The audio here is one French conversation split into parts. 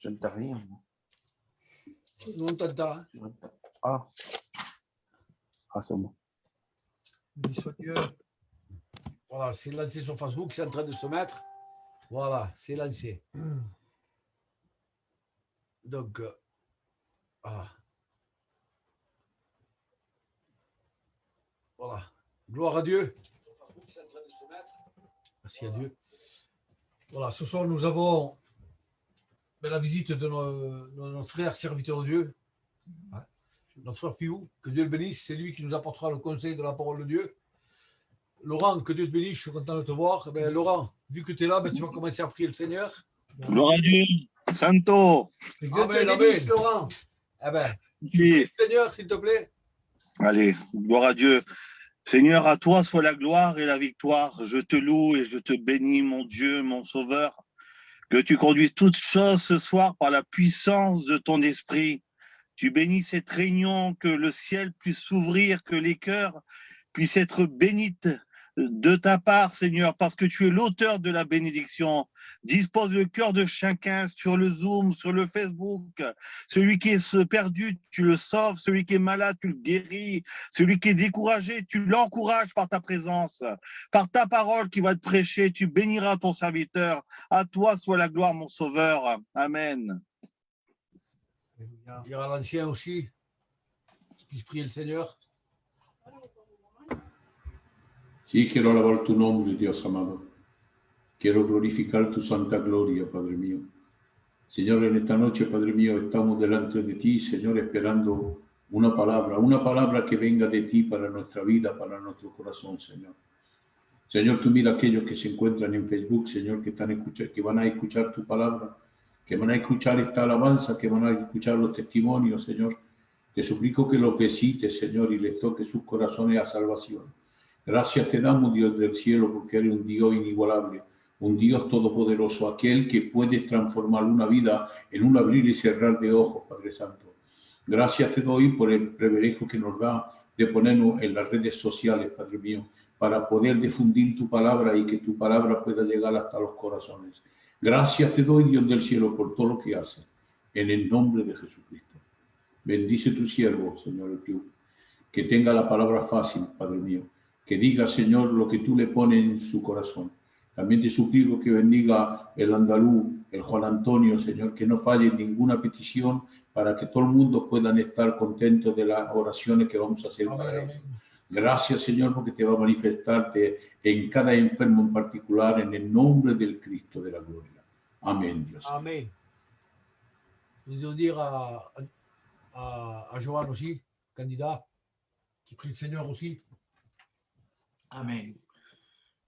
Je ne t'ai rien. Nous, on t'entend. Ah, c'est bon. Béni soit Dieu. Voilà, c'est lancé sur Facebook, c'est en train de se mettre. Voilà, c'est lancé. Donc, voilà. Voilà. Gloire à Dieu. Merci à Dieu. Voilà, ce soir, nous avons la visite de notre frère serviteur de Dieu, notre frère Piou, que Dieu le bénisse, c'est lui qui nous apportera le conseil de la parole de Dieu. Laurent, que Dieu te bénisse, je suis content de te voir. Laurent, vu que tu es là, tu vas commencer à prier le Seigneur. Gloire à Dieu, Santo. Que Dieu te bénisse, Laurent. Tu pries le Seigneur, s'il te plaît. Allez, gloire à Dieu. Seigneur, à toi soit la gloire et la victoire. Je te loue et je te bénis, mon Dieu, mon Sauveur. Que tu conduises toutes choses ce soir par la puissance de ton esprit. Tu bénis cette réunion, que le ciel puisse s'ouvrir, que les cœurs puissent être bénis de ta part, Seigneur, parce que tu es l'auteur de la bénédiction. Dispose le cœur de chacun sur le Zoom, sur le Facebook. Celui qui est perdu, tu le sauves. Celui qui est malade, tu le guéris. Celui qui est découragé, tu l'encourages par ta présence. Par ta parole qui va te prêcher, tu béniras ton serviteur. À toi soit la gloire, mon Sauveur. Amen. Dire à l'ancien aussi, qu'il puisse prier le Seigneur. Sí, quiero alabar tu nombre, Dios amado. Quiero glorificar tu santa gloria, Padre mío. Señor, en esta noche, Padre mío, estamos delante de ti, Señor, esperando una palabra que venga de ti para nuestra vida, para nuestro corazón, Señor. Señor, tú mira a aquellos que se encuentran en Facebook, Señor, que van a escuchar tu palabra, que van a escuchar esta alabanza, que van a escuchar los testimonios, Señor. Te suplico que los visites, Señor, y les toque sus corazones a salvación. Gracias te damos, Dios del cielo, porque eres un Dios inigualable, un Dios todopoderoso, aquel que puede transformar una vida en un abrir y cerrar de ojos, Padre Santo. Gracias te doy por el privilegio que nos da de ponernos en las redes sociales, Padre mío, para poder difundir tu palabra y que tu palabra pueda llegar hasta los corazones. Gracias te doy, Dios del cielo, por todo lo que haces, en el nombre de Jesucristo. Bendice tu siervo, Señor el Piu, que tenga la palabra fácil, Padre mío, que diga, Señor, lo que tú le pones en su corazón. También te suplico que bendiga el andaluz, el Juan Antonio, Señor, que no falle ninguna petición para que todo el mundo puedan estar contentos de las oraciones que vamos a hacer para ellos. Gracias, Señor, porque te va a manifestarte en cada enfermo en particular, en el nombre del Cristo de la gloria. Amén, Dios. Amén. Nous allons dire à Johan aussi, candidat, qui prie le Seigneur aussi. Amen.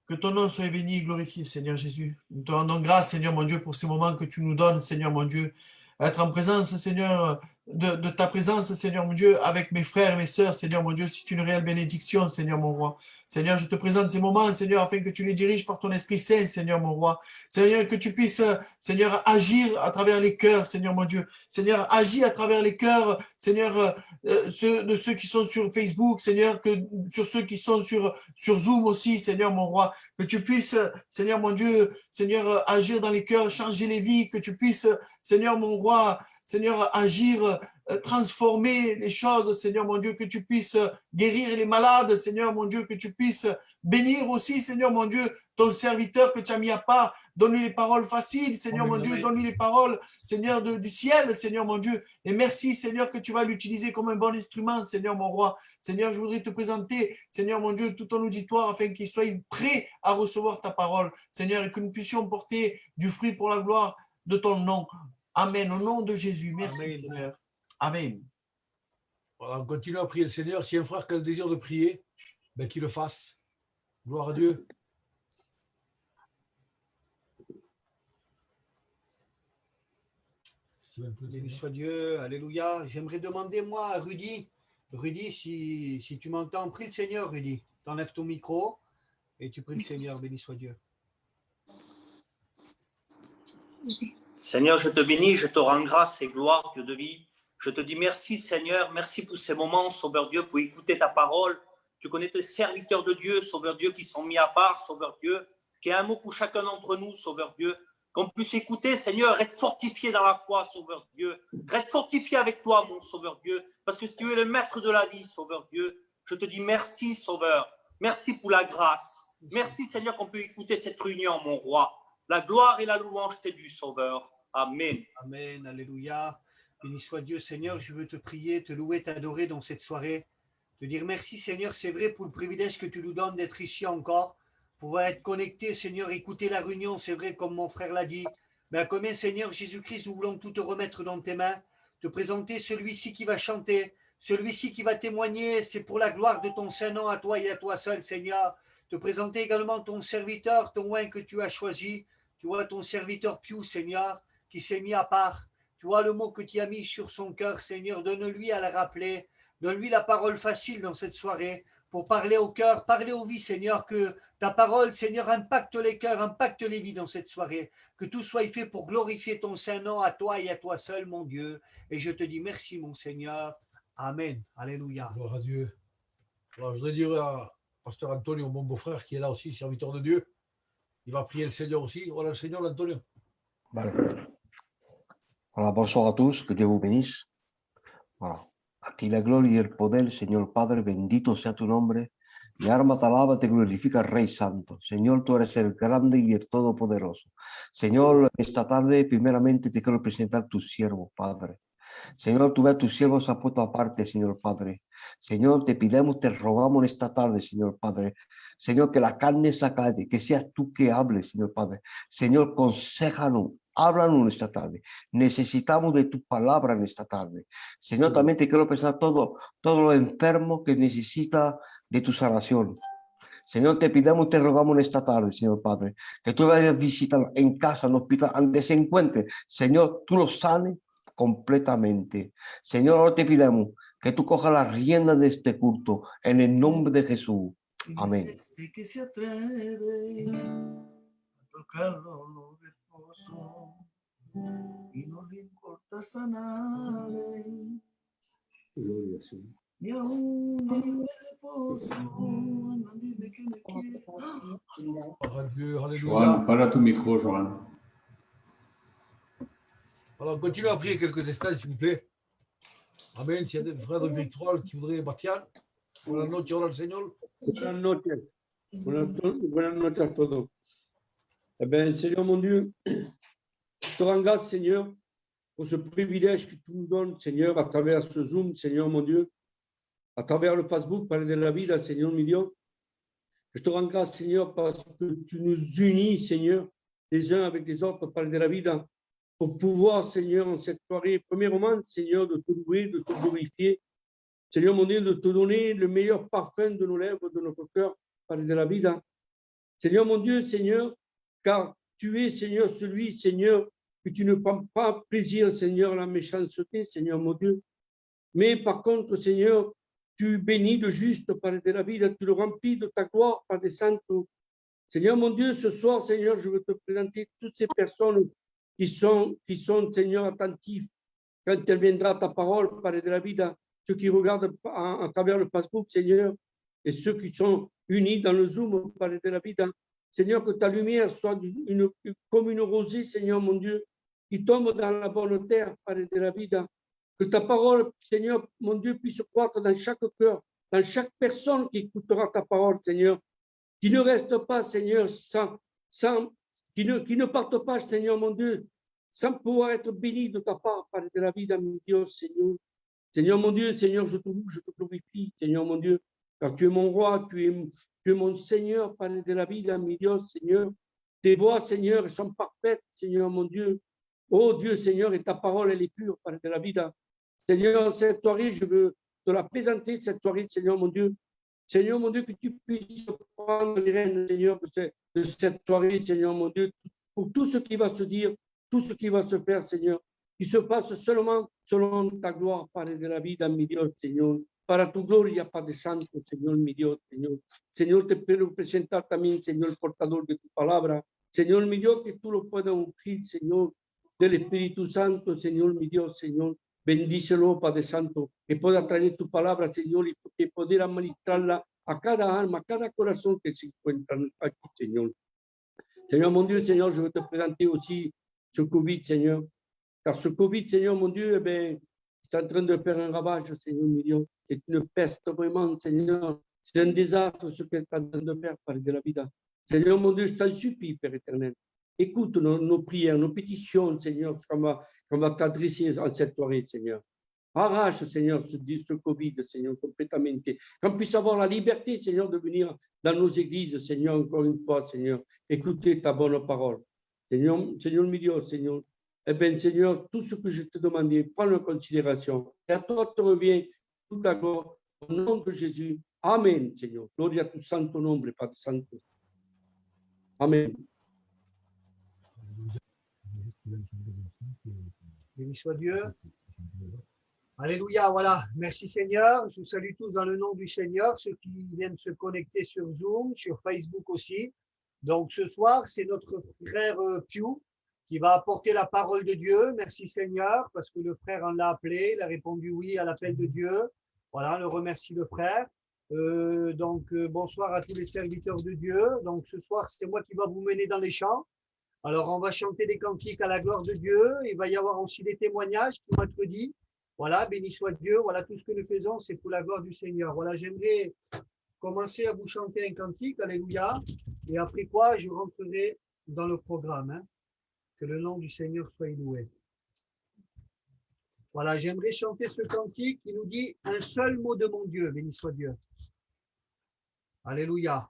Que ton nom soit béni et glorifié, Seigneur Jésus. Nous te rendons grâce, Seigneur mon Dieu, pour ces moments que tu nous donnes, Seigneur mon Dieu. Être en présence, Seigneur, de ta présence, Seigneur mon Dieu, avec mes frères et mes sœurs, Seigneur mon Dieu, c'est une réelle bénédiction, Seigneur mon roi. Seigneur, je te présente ces moments, Seigneur, afin que tu les diriges par ton Esprit Saint, Seigneur mon roi. Seigneur, que tu puisses, Seigneur, agir à travers les cœurs, Seigneur mon Dieu. Seigneur, agis à travers les cœurs, Seigneur, de ceux qui sont sur Facebook, Seigneur, que sur ceux qui sont sur Zoom aussi, Seigneur mon roi. Que tu puisses, Seigneur mon Dieu, Seigneur, agir dans les cœurs, changer les vies, que tu puisses, Seigneur mon roi, Seigneur, agir, transformer les choses, Seigneur mon Dieu, que tu puisses guérir les malades, Seigneur mon Dieu, que tu puisses bénir aussi, Seigneur mon Dieu, ton serviteur que tu as mis à part, donne-lui les paroles faciles, Seigneur mon Dieu, donne-lui les paroles, Seigneur, du ciel, Seigneur mon Dieu, et merci, Seigneur, que tu vas l'utiliser comme un bon instrument, Seigneur mon roi. Seigneur, je voudrais te présenter, Seigneur mon Dieu, tout ton auditoire, afin qu'il soit prêt à recevoir ta parole, Seigneur, et que nous puissions porter du fruit pour la gloire de ton nom. Amen, au nom de Jésus, merci, Amen. Seigneur. Amen. Voilà, on continue à prier le Seigneur. Si un frère qui a le désir de prier, qu'il le fasse. Gloire à Dieu. Béni soit Dieu, alléluia. J'aimerais demander, moi, à Rudy, si tu m'entends, prie le Seigneur, Rudy. T'enlèves ton micro et tu pries le Seigneur, béni soit Dieu. Seigneur, je te bénis, je te rends grâce et gloire, Dieu de vie. Je te dis merci, Seigneur, merci pour ces moments, Sauveur Dieu, pour écouter ta parole. Tu connais tes serviteurs de Dieu, Sauveur Dieu, qui sont mis à part, Sauveur Dieu, qui a un mot pour chacun d'entre nous, Sauveur Dieu. qu'on puisse écouter, Seigneur, être fortifié dans la foi, Sauveur Dieu. Être fortifié avec toi, mon Sauveur Dieu, parce que tu es le maître de la vie, Sauveur Dieu. Je te dis merci, Sauveur. Merci pour la grâce. Merci, Seigneur, qu'on peut écouter cette réunion, mon roi. La gloire et la louange t'est due, Sauveur. Amen. Amen, alléluia. Béni soit Dieu, Seigneur, je veux te prier, te louer, t'adorer dans cette soirée. Te dire merci, Seigneur, c'est vrai pour le privilège que tu nous donnes d'être ici encore, pouvoir être connecté, Seigneur, écouter la réunion, c'est vrai, comme mon frère l'a dit. Mais à combien, Seigneur Jésus-Christ, nous voulons tout te remettre dans tes mains, te présenter celui-ci qui va chanter, celui-ci qui va témoigner, c'est pour la gloire de ton Saint-Nom, à toi et à toi seul, Seigneur. Te présenter également ton serviteur, ton oint que tu as choisi. Tu vois ton serviteur Pius, Seigneur, qui s'est mis à part. Tu vois le mot que tu as mis sur son cœur, Seigneur. Donne-lui à le rappeler. Donne-lui la parole facile dans cette soirée pour parler au cœur, parler aux vies, Seigneur. Que ta parole, Seigneur, impacte les cœurs, impacte les vies dans cette soirée. Que tout soit fait pour glorifier ton Saint-Nom à toi et à toi seul, mon Dieu. Et je te dis merci, mon Seigneur. Amen. Alléluia. Gloire à Dieu. Alors, je voudrais dire à Pasteur Antonio, mon beau-frère, qui est là aussi, serviteur de Dieu. Il va prier le Seigneur aussi. Voilà le Seigneur, Antonio. Vale. Hola, bonsoir a todos, que Dios os bendiga. Voilà. A ti la gloria y el poder, Señor Padre, bendito sea tu nombre. Mi alma te alaba, te glorifica, Rey Santo. Señor, tú eres el grande y el todopoderoso. Señor, esta tarde, primeramente te quiero presentar tu siervo, Padre. Señor, tú ves a tus siervos a puesto aparte, Señor Padre. Señor, te pidamos, te rogamos en esta tarde, Señor Padre. Señor, que la carne se acalle, que seas tú que hables, Señor Padre. Señor, conséjanos, háblanos en esta tarde. Necesitamos de tu palabra en esta tarde. Señor, también te quiero pensar todo lo enfermo que necesita de tu sanación. Señor, te pidamos, te rogamos en esta tarde, Señor Padre, que tú vayas a visitar en casa, en el hospital, donde se encuentre. Señor, tú los sanes completamente. Señor, ahora te pidamos que tú cojas las riendas de este culto en el nombre de Jesús. Amén. Este que se atreve a tocarlo lo reposo y no le importa sanarle Gloria, Señor. ni aún en el reposo nadie de que me quiere. Gloire à Dieu. Joan, Alléluia. para tu micro, Joan. Alors, continuez à prier quelques instants, s'il vous plaît. Amen. S'il y a des frères de Victoire qui voudraient bâtir, buenas noches, hola al Señor. Buenas noches. Buenas noches a todos. Eh bien, Seigneur mon Dieu, je te rends grâce, Seigneur, pour ce privilège que tu nous donnes, Seigneur, à travers ce Zoom, Seigneur mon Dieu, à travers le Facebook, parler de la vida, Seigneur mon Dieu. Je te rends grâce, Seigneur, parce que tu nous unis, Seigneur, les uns avec les autres, parler de la vida, pour pouvoir, Seigneur, en cette soirée, premièrement, Seigneur, de te louer, de te glorifier, Seigneur mon Dieu, de te donner le meilleur parfum de nos lèvres, de notre cœur, parler de la vida. Seigneur mon Dieu, Seigneur, car tu es, Seigneur, celui, Seigneur, que tu ne prends pas plaisir, Seigneur, à la méchanceté, Seigneur mon Dieu. Mais par contre, Seigneur, tu bénis le juste par de la vida, tu le remplis de ta gloire par des saints. Seigneur mon Dieu, ce soir, Seigneur, je veux te présenter toutes ces personnes qui sont, Seigneur, attentifs quand elle viendra ta parole, par de la vida, ceux qui regardent à travers le Facebook, Seigneur, et ceux qui sont unis dans le Zoom, par de la vida. Seigneur, que ta lumière soit comme une rosée, Seigneur mon Dieu, qui tombe dans la bonne terre, par de la vida. Que ta parole, Seigneur, mon Dieu, puisse croître dans chaque cœur, dans chaque personne qui écoutera ta parole, Seigneur. Qui ne reste pas, Seigneur, qui ne parte pas, Seigneur, mon Dieu, sans pouvoir être béni de ta part, par de la vida, mon Dieu, Seigneur. Seigneur, mon Dieu, Seigneur, je te loue, je te glorifie, Seigneur, mon Dieu, car tu es mon roi, tu es mon Seigneur, par de la vida, mon Dieu, Seigneur. Tes voix, Seigneur, sont parfaites, Seigneur, mon Dieu. Oh Dieu, Seigneur, et ta parole, elle est pure, par de la vida. Seigneur, cette soirée, je veux te la présenter, cette soirée, Seigneur, mon Dieu. Seigneur, mon Dieu, que tu puisses prendre les rênes, Seigneur, de cette soirée, Seigneur, mon Dieu, pour tout ce qui va se dire, tout ce qui va se faire, Seigneur, qui se passe seulement selon ta gloire, Padre de la vida, mi Dios, Señor. Para tu gloria, Padre Santo, Señor, mi Dios, Señor. Señor, te quiero presentar también, Señor, el portador de tu palabra. Señor, mi Dios, que tú lo puedas ungir, Señor, del Espíritu Santo, Señor, mi Dios, Señor. Bendícelo, Padre Santo, que pueda traer tu palabra, Señor, y que pudiera ministrarla a cada alma, a cada corazón que se encuentra aquí, Señor. Seigneur mon Dieu, Seigneur, je veux te présenter aussi ce Covid, Seigneur. Car ce Covid, Seigneur mon Dieu, eh bien, c'est en train de faire un ravage, Seigneur mon Dieu. C'est une peste vraiment, Seigneur. C'est un désastre ce qu'elle est en train de faire, Père de la vida. Seigneur mon Dieu, je t'en supplie, Père éternel. Écoute nos prières, nos pétitions, Seigneur, qu'on va t'adresser en cette soirée, Seigneur. Arrache, Seigneur, ce Covid, Seigneur, complètement. Qu'on puisse avoir la liberté, Seigneur, de venir dans nos églises, Seigneur, encore une fois, Seigneur. Écoutez ta bonne parole. Seigneur mon Dieu, Seigneur. Eh bien, Seigneur, tout ce que je te demandais, prends en considération. Et à toi te revient toute la gloire. Au nom de Jésus. Amen, Seigneur. Gloria a tu santo nombre, Padre Santo. Amen. Béni soit Dieu. Alléluia, voilà. Merci Seigneur. Je vous salue tous dans le nom du Seigneur, ceux qui viennent se connecter sur Zoom, sur Facebook aussi. Donc ce soir, c'est notre frère Piu qui va apporter la parole de Dieu. Merci Seigneur, parce que le frère en l'a appelé, il a répondu oui à l'appel de Dieu. Voilà, on le remercie le frère. Bonsoir à tous les serviteurs de Dieu. Donc ce soir, c'est moi qui va vous mener dans les chants. Alors on va chanter des cantiques à la gloire de Dieu. Il va y avoir aussi des témoignages qui vont être dits. Voilà, béni soit Dieu. Voilà, tout ce que nous faisons, c'est pour la gloire du Seigneur. Voilà, j'aimerais commencer à vous chanter un cantique. Alléluia. Et après quoi, je rentrerai dans le programme. Hein. Que le nom du Seigneur soit loué. Voilà, j'aimerais chanter ce cantique qui nous dit un seul mot de mon Dieu. Béni soit Dieu. Alléluia.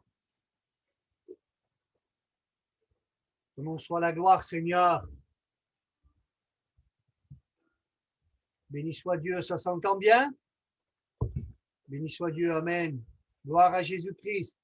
Que l'on soit la gloire, Seigneur. Béni soit Dieu, ça s'entend bien? Béni soit Dieu, amen. Gloire à Jésus-Christ.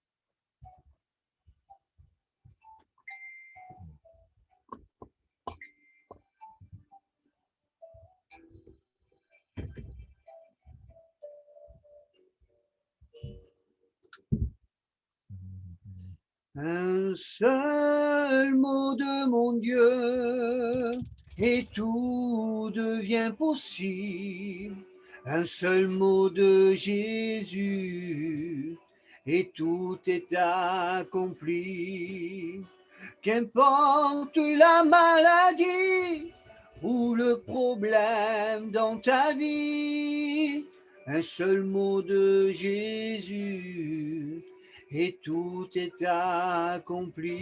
Un seul mot de mon Dieu et tout devient possible. Un seul mot de Jésus et tout est accompli. Qu'importe la maladie ou le problème dans ta vie, un seul mot de Jésus et tout est accompli.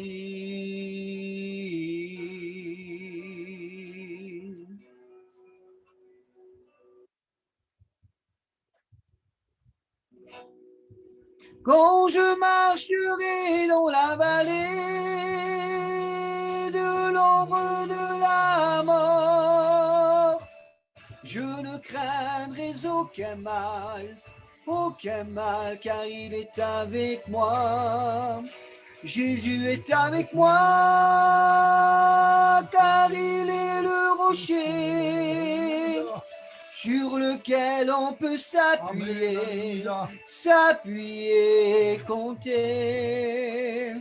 Quand je marcherai dans la vallée de l'ombre de la mort, je ne craindrai aucun mal, car il est avec moi. Jésus est avec moi, car il est le rocher sur lequel on peut s'appuyer, compter.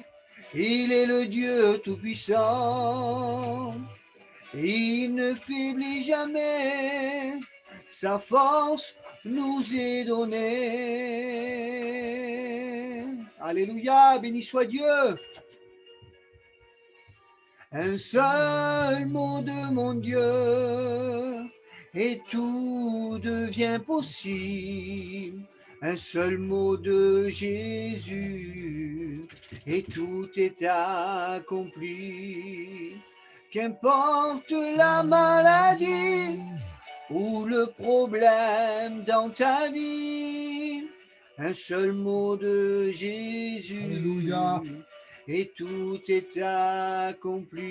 Il est le Dieu Tout-Puissant, il ne faiblit jamais, sa force nous est donnée. Alléluia, béni soit Dieu. Un seul mot de mon Dieu et tout devient possible. Un seul mot de Jésus et tout est accompli. Qu'importe la maladie ou le problème dans ta vie, un seul mot de Jésus. Alléluia. Et tout est accompli.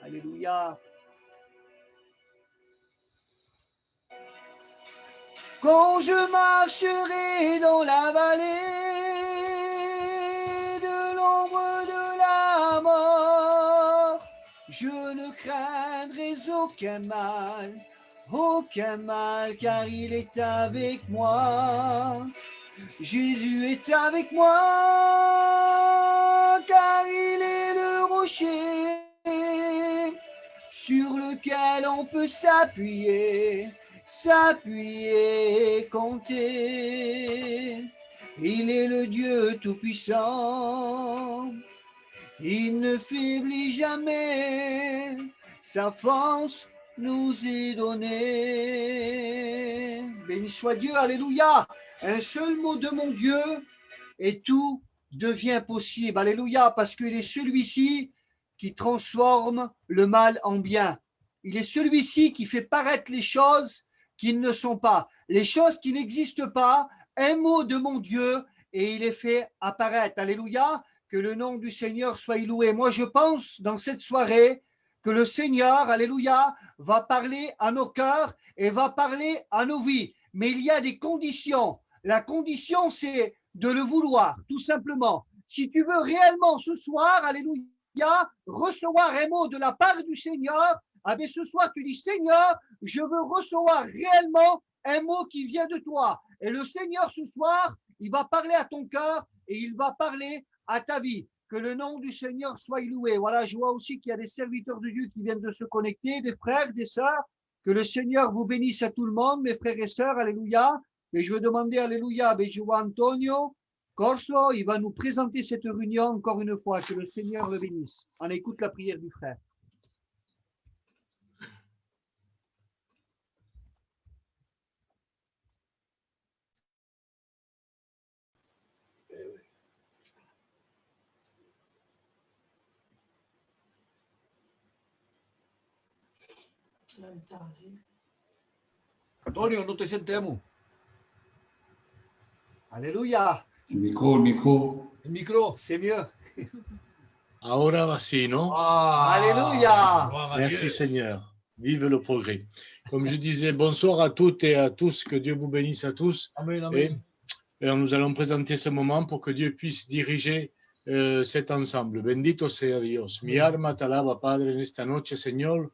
Alléluia. Quand je marcherai dans la vallée de l'ombre de la mort, je ne craindrai aucun mal, car il est avec moi. Jésus est avec moi, car il est le rocher sur lequel on peut s'appuyer, compter. Il est le Dieu Tout-Puissant. Il ne faiblit jamais. Sa force nous est donnée. Béni soit Dieu, alléluia. Un seul mot de mon Dieu et tout devient possible. Alléluia, parce qu'il est celui-ci qui transforme le mal en bien. Il est celui-ci qui fait paraître les choses qui ne sont pas. Les choses qui n'existent pas, un mot de mon Dieu et il les fait apparaître. Alléluia, que le nom du Seigneur soit loué. Moi, je pense dans cette soirée que le Seigneur, alléluia, va parler à nos cœurs et va parler à nos vies. Mais il y a des conditions. La condition, c'est de le vouloir, tout simplement. Si tu veux réellement ce soir, alléluia, recevoir un mot de la part du Seigneur, ah bien ce soir tu dis Seigneur, je veux recevoir réellement un mot qui vient de toi. Et le Seigneur ce soir, il va parler à ton cœur et il va parler à ta vie. Que le nom du Seigneur soit loué. Voilà, je vois aussi qu'il y a des serviteurs de Dieu qui viennent de se connecter, des frères, des sœurs. Que le Seigneur vous bénisse à tout le monde, mes frères et sœurs, alléluia. Et je veux demander, alléluia, je vois Antonio Corso, il va nous présenter cette réunion encore une fois. Que le Seigneur le bénisse. On écoute la prière du frère. Antonio, non ti sentiamo. Alléluia. Il micro. Il micro. C'est mieux. Ahora va sí, ¿no? Alléluia. Merci Seigneur. Vive le progrès. Comme je disais, bonsoir à toutes et à tous. Que Dieu vous bénisse à tous. Amen, amen. Et nous allons présenter ce moment pour que Dieu puisse diriger cet ensemble. Bendito sea Dios. Mi alma te alaba, Padre, en esta noche, Señor.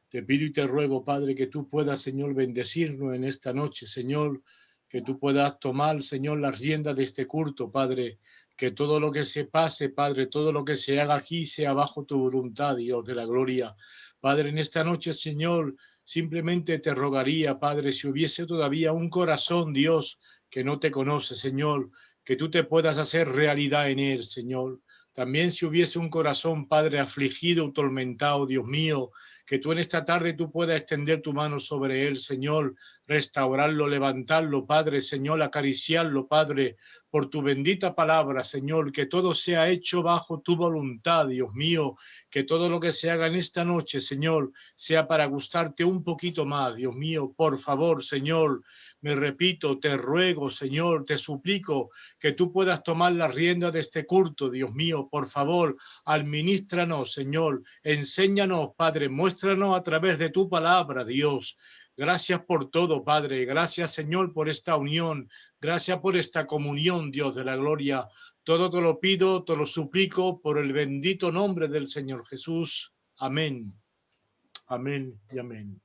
Te pido y te ruego, Padre, que tú puedas, Señor, bendecirnos en esta noche, Señor. Que tú puedas tomar, Señor, las riendas de este culto, Padre. Que todo lo que se pase, Padre, todo lo que se haga aquí sea bajo tu voluntad, Dios de la gloria. Padre, en esta noche, Señor, simplemente te rogaría, Padre, si hubiese todavía un corazón, Dios, que no te conoce, Señor, que tú te puedas hacer realidad en él, Señor. También si hubiese un corazón, Padre, afligido, tormentado, Dios mío, que tú en esta tarde tú puedas extender tu mano sobre él, Señor, restaurarlo, levantarlo, Padre, Señor, acariciarlo, Padre, por tu bendita palabra, Señor, que todo sea hecho bajo tu voluntad, Dios mío, que todo lo que se haga en esta noche, Señor, sea para gustarte un poquito más, Dios mío, por favor, Señor, me repito, te ruego, Señor, te suplico que tú puedas tomar la rienda de este culto, Dios mío, por favor, administranos, Señor, enséñanos, Padre, muéstranos a través de tu palabra, Dios. Gracias por todo, Padre. Gracias, Señor, por esta unión. Gracias por esta comunión, Dios de la gloria. Todo te lo pido, te lo suplico por el bendito nombre del Señor Jesús. Amén. Amén y amén.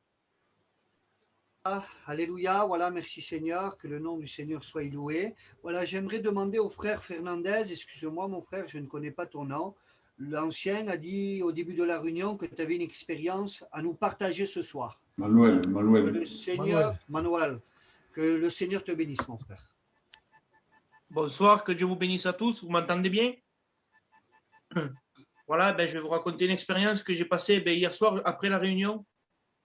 Alléluia, voilà, merci Seigneur, que le nom du Seigneur soit loué. Voilà, j'aimerais demander au frère Fernandez, excuse-moi mon frère, je ne connais pas ton nom. L'ancien a dit au début de la réunion que tu avais une expérience à nous partager ce soir. Manuel. Que le Seigneur, Manuel, que le Seigneur te bénisse mon frère. Bonsoir, que Dieu vous bénisse à tous, vous m'entendez bien? Voilà, je vais vous raconter une expérience que j'ai passée hier soir après la réunion.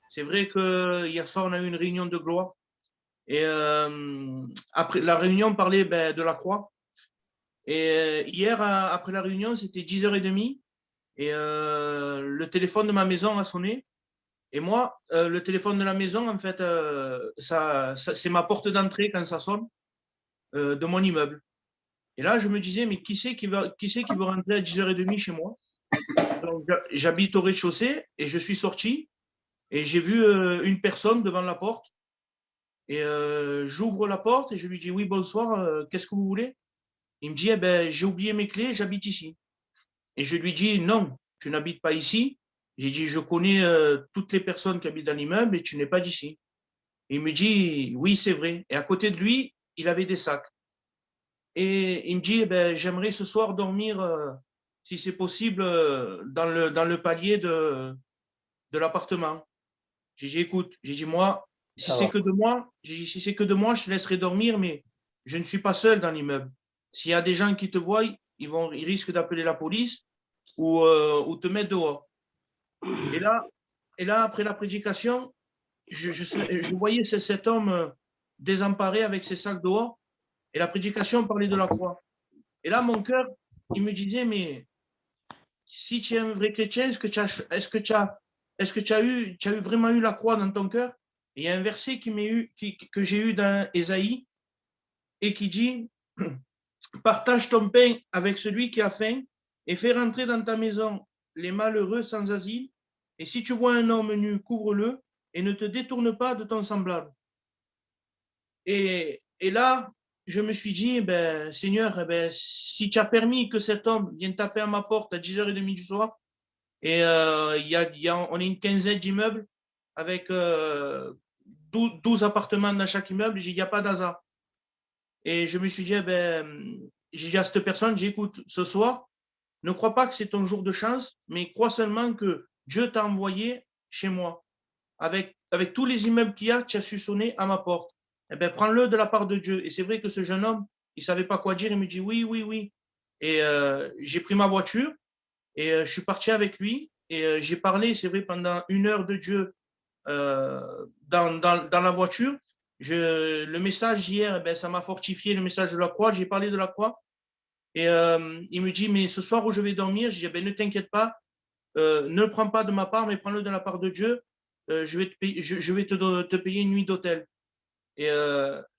C'est vrai que hier soir, on a eu une réunion de gloire. Et après la réunion, on parlait de la croix. Et hier, après la réunion, c'était 10h30. Et le téléphone de ma maison a sonné. Et moi, le téléphone de la maison, en fait, c'est ma porte d'entrée quand ça sonne de mon immeuble. Et là, je me disais, mais qui c'est qui veut rentrer à 10h30 chez moi? J'habite au rez-de-chaussée et je suis sorti. Et j'ai vu une personne devant la porte. Et j'ouvre la porte et je lui dis, oui, bonsoir, qu'est-ce que vous voulez? Il me dit, j'ai oublié mes clés, j'habite ici. Et je lui dis, non, tu n'habites pas ici. J'ai dit, je connais toutes les personnes qui habitent dans l'immeuble et tu n'es pas d'ici. Il me dit, oui, c'est vrai. Et à côté de lui, il avait des sacs. Et il me dit, j'aimerais ce soir dormir, si c'est possible, dans le palier de l'appartement. J'ai dit, écoute, j'ai dit, moi, si c'est que de moi, je te laisserai dormir, mais je ne suis pas seul dans l'immeuble. s'il y a des gens qui te voient, ils risquent d'appeler la police ou te mettre dehors. Et là, après la prédication, je voyais cet homme désemparé avec ses sacs dehors, et la prédication parlait de la croix. Et là, mon cœur, il me disait, mais si tu es un vrai chrétien, est-ce que tu as eu vraiment eu la croix dans ton cœur? Et il y a un verset que j'ai eu dans Ésaïe et qui dit, partage ton pain avec celui qui a faim et fais rentrer dans ta maison les malheureux sans asile. Et si tu vois un homme nu, couvre-le et ne te détourne pas de ton semblable. Et là, je me suis dit, ben, Seigneur, ben, si tu as permis que cet homme vienne taper à ma porte à 10h30 du soir, et on est une quinzaine d'immeubles avec 12 appartements dans chaque immeuble, il n'y a pas d'hasard. Et je me suis dit, ben, j'ai dit à cette personne, j'écoute, ce soir, ne crois pas que c'est ton jour de chance, mais crois seulement que Dieu t'a envoyé chez moi. Avec tous les immeubles qu'il y a, tu as su sonner à ma porte. Eh bien, prends-le de la part de Dieu. Et c'est vrai que ce jeune homme, il ne savait pas quoi dire, il me dit oui, oui, oui. Et j'ai pris ma voiture et je suis parti avec lui et j'ai parlé, c'est vrai, pendant 1 heure de Dieu dans la voiture. Le message d'hier, eh bien, ça m'a fortifié, le message de la croix. J'ai parlé de la croix. Et il me dit, mais ce soir où je vais dormir, je dis, ben, ne t'inquiète pas, ne le prends pas de ma part, mais prends-le de la part de Dieu. Je vais te payer une nuit d'hôtel. Et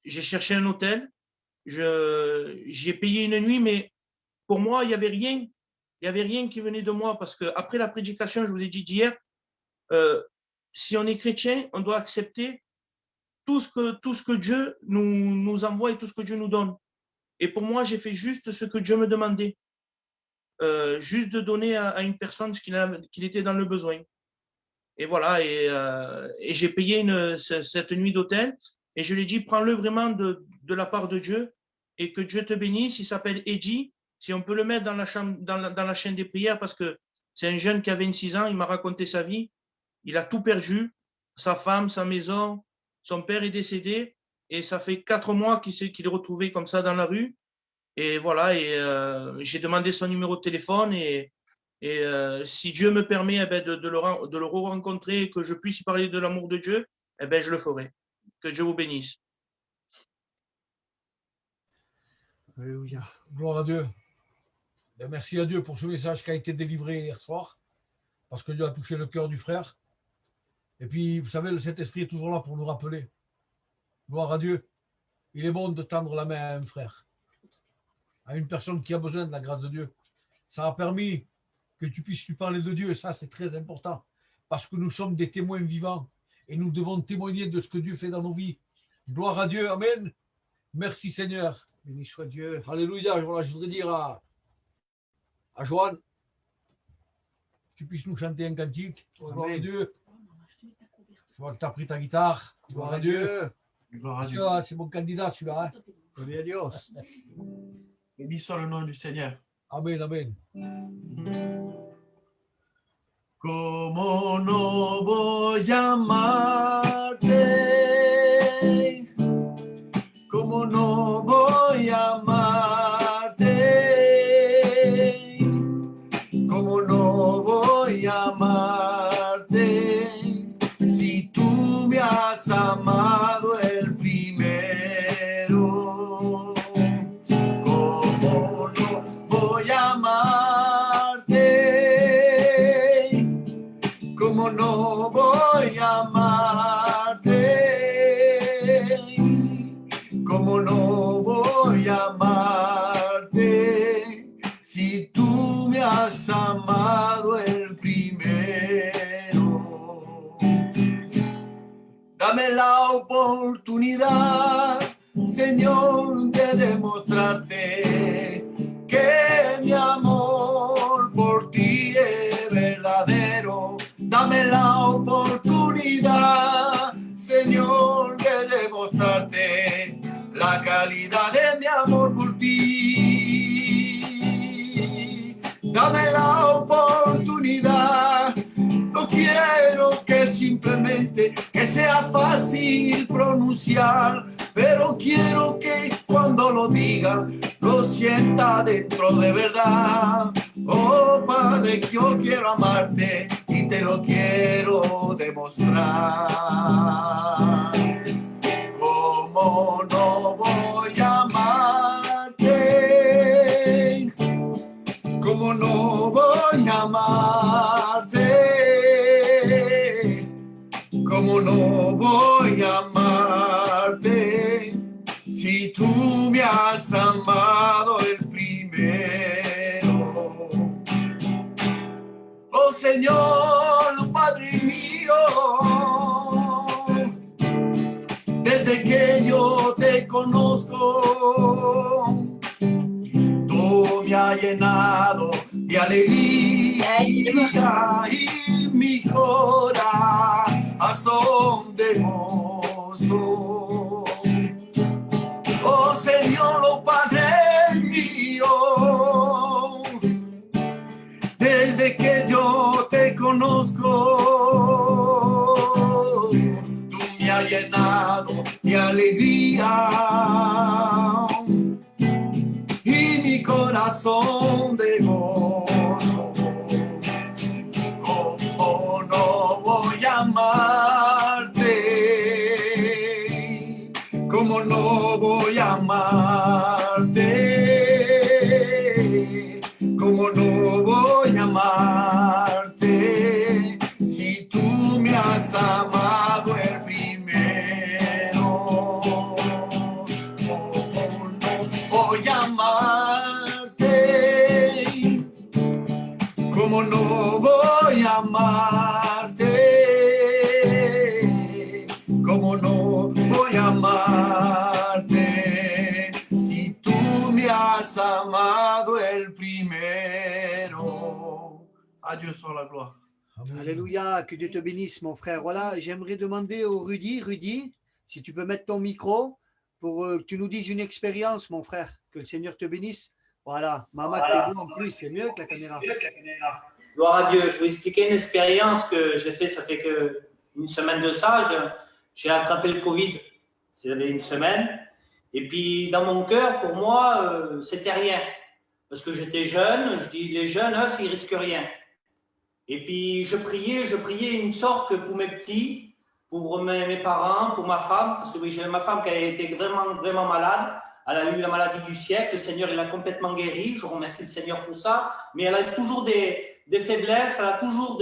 j'ai cherché un hôtel. J'ai payé une nuit, mais pour moi, il n'y avait rien. Il n'y avait rien qui venait de moi parce qu'après la prédication, je vous ai dit d'hier, si on est chrétien, on doit accepter tout ce que Dieu nous envoie et tout ce que Dieu nous donne. Et pour moi, j'ai fait juste ce que Dieu me demandait. Juste de donner à une personne ce qu'il était dans le besoin. Et voilà, et j'ai payé cette nuit d'hôtel et je lui ai dit, prends-le vraiment de la part de Dieu et que Dieu te bénisse. Il s'appelle Eddie, si on peut le mettre dans la chaîne des prières parce que c'est un jeune qui a 26 ans, il m'a raconté sa vie, il a tout perdu, sa femme, sa maison, son père est décédé et ça fait 4 mois qu'il est retrouvé comme ça dans la rue. Et voilà, et j'ai demandé son numéro de téléphone et si Dieu me permet eh ben, de le rencontrer et que je puisse y parler de l'amour de Dieu, eh ben, je le ferai. Que Dieu vous bénisse. Alléluia. Gloire à Dieu. Ben, merci à Dieu pour ce message qui a été délivré hier soir, parce que Dieu a touché le cœur du frère. Et puis, vous savez, le Saint-Esprit est toujours là pour nous rappeler. Gloire à Dieu. Il est bon de tendre la main à un frère, à une personne qui a besoin de la grâce de Dieu. Ça a permis que tu puisses lui parler de Dieu, et ça c'est très important, parce que nous sommes des témoins vivants, et nous devons témoigner de ce que Dieu fait dans nos vies. Gloire à Dieu, Amen. Merci Seigneur. Béni soit Dieu. Alléluia. Voilà, je voudrais dire à Joanne, que tu puisses nous chanter un cantique. Gloire à Dieu. Je vois que tu as pris ta guitare. Gloire à Dieu. Gloire à Dieu. C'est mon candidat celui-là. Hein? Gloria a Dios. Béni soit le nom du Seigneur. Amen, amen. ¿Cómo no voy a amarte? ¿Cómo no voy a amarte? ¿Cómo no voy a amarte? Si tú me has amado el primero. ¿Cómo no voy a amarte? ¿Cómo no voy a amarte? ¿Cómo no voy a amarte? Si tú me has amado el primero. Dame la oportunidad, Señor, de demostrarte que mi amor por ti es verdadero. Dame la oportunidad, Señor, de demostrarte la calidad de mi amor por ti. Dame la oportunidad, no quiero que simplemente que sea fácil pronunciar pero quiero que cuando lo diga lo sienta dentro de verdad. Oh Padre, yo quiero amarte y te lo quiero demostrar. ¿Cómo no voy a amarte? ¿Cómo no voy a amarte? ¿Cómo no voy a amarte si tú me has amado el primero? Oh Señor, Padre mío, desde que yo te conozco, tú me has llenado de alegría y mi corazón de gozo. Oh Señor, oh Padre mío, desde que yo te conozco, tú me has llenado de alegría y mi corazón de gozo. ¿Cómo no voy a amarte? ¿Cómo no voy a amarte? ¿Cómo no voy a amarte si tú me has amado el primero? ¿Cómo no voy a amarte? ¿Cómo no voy a amarte? ¿Cómo no voy a amarte si tú me has amado el primero? À Dieu soit la gloire. Alléluia, que Dieu te bénisse, mon frère. Voilà, j'aimerais demander au Rudy, si tu peux mettre ton micro pour que tu nous dises une expérience, mon frère. Que le Seigneur te bénisse. Voilà, maman, t'es bon en plus, c'est mieux que la caméra. Gloire à Dieu. Je vais expliquer une expérience que j'ai fait, ça fait une semaine de ça. J'ai attrapé le Covid, c'était une semaine. Et puis, dans mon cœur, pour moi, c'était rien. Parce que j'étais jeune, je dis, les jeunes, eux, ils risquent rien. Et puis, je priais une sorte que pour mes petits, pour mes parents, pour ma femme, parce que oui, j'avais ma femme qui a été vraiment, vraiment malade. Elle a eu la maladie du siècle. Le Seigneur, il l'a complètement guérie. Je remercie le Seigneur pour ça. Mais elle a toujours des faiblesses, elle a toujours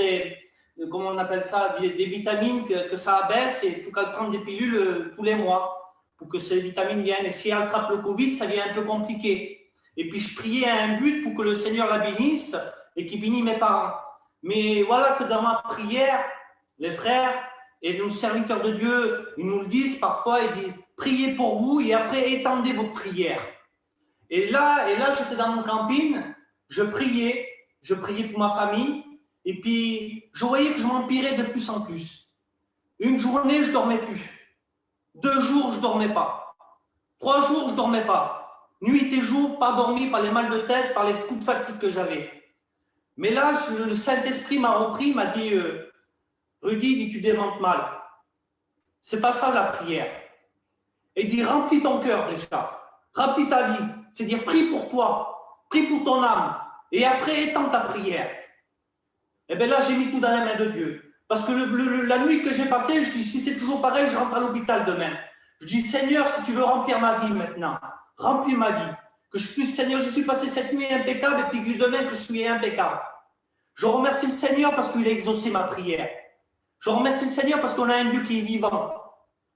comment on appelle ça, des vitamines que ça abaisse et il faut qu'elle prenne des pilules tous les mois pour que ces vitamines viennent. Et si elle attrape le Covid, ça devient un peu compliqué. Et puis, je priais à un but pour que le Seigneur la bénisse et qu'il bénisse mes parents. Mais voilà que dans ma prière, les frères et nos serviteurs de Dieu, ils nous le disent parfois, ils disent, priez pour vous et après étendez votre prière. Et là j'étais dans mon camping, je priais pour ma famille et puis je voyais que je m'empirais de plus en plus. Une journée, je ne dormais plus. 2 jours, je ne dormais pas. 3 jours, je ne dormais pas. Nuit et jour, pas dormi par les mal de tête, par les coups de fatigue que j'avais. Mais là, le Saint-Esprit m'a repris, m'a dit, Rudy, dit, tu démentes mal. C'est pas ça la prière. Et il dit, remplis ton cœur déjà. Remplis ta vie. C'est-à-dire, prie pour toi. Prie pour ton âme. Et après, étends ta prière. Et bien là, j'ai mis tout dans les mains de Dieu. Parce que la nuit que j'ai passée, je dis, si c'est toujours pareil, je rentre à l'hôpital demain. Je dis, Seigneur, si tu veux remplir ma vie maintenant, remplis ma vie. Que je puisse, Seigneur, je suis passé cette nuit impeccable et puis demain que je suis impeccable. Je remercie le Seigneur parce qu'il a exaucé ma prière. Je remercie le Seigneur parce qu'on a un Dieu qui est vivant.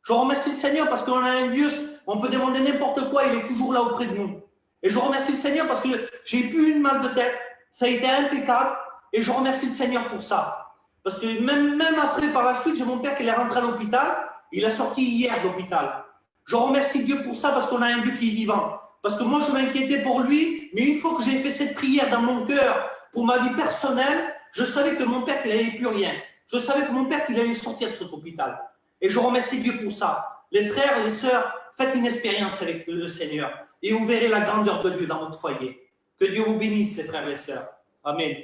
Je remercie le Seigneur parce qu'on a un Dieu, on peut demander n'importe quoi, il est toujours là auprès de nous. Et je remercie le Seigneur parce que j'ai plus une mal de tête, ça a été impeccable et je remercie le Seigneur pour ça. Parce que même après, par la suite, j'ai mon père qui est rentré à l'hôpital, il a sorti hier de l'hôpital. Je remercie Dieu pour ça parce qu'on a un Dieu qui est vivant. Parce que moi, je m'inquiétais pour lui, mais une fois que j'ai fait cette prière dans mon cœur pour ma vie personnelle, je savais que mon père, il n'avait plus rien. Je savais que mon père, il allait sortir de cet hôpital. Et je remercie Dieu pour ça. Les frères, les sœurs, faites une expérience avec le Seigneur et vous verrez la grandeur de Dieu dans votre foyer. Que Dieu vous bénisse, les frères et les sœurs. Amen.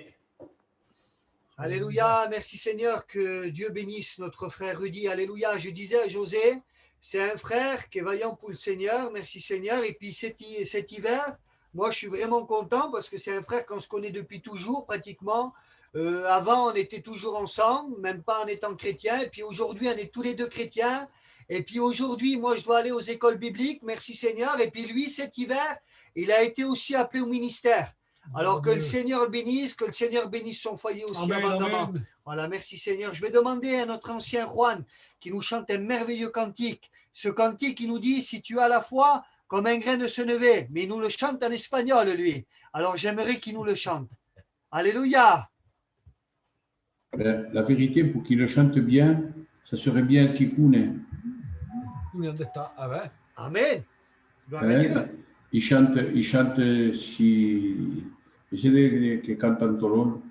Alléluia, merci Seigneur, que Dieu bénisse notre frère Rudy. Alléluia, je disais à José c'est un frère qui est vaillant pour le Seigneur. Merci Seigneur. Et puis cet hiver, moi je suis vraiment content parce que c'est un frère qu'on se connaît depuis toujours pratiquement. Avant, on était toujours ensemble, même pas en étant chrétien. Et puis aujourd'hui, on est tous les deux chrétiens. Et puis aujourd'hui, moi, je dois aller aux écoles bibliques. Merci Seigneur. Et puis lui, cet hiver, il a été aussi appelé au ministère. Alors que le Seigneur le bénisse, que le Seigneur bénisse son foyer aussi Amen, abondamment. amen. Voilà, merci Seigneur. Je vais demander à notre ancien Juan qui nous chante un merveilleux cantique. Ce cantique, il nous dit, si tu as la foi, comme un grain de senevé. Mais il nous le chante en espagnol, lui. Alors j'aimerais qu'il nous le chante. Alléluia. La vérité, pour qu'il le chante bien, ça serait bien Kikune. Amen. Gloire à Dieu. Il chante si... C'est que cantan Tolón.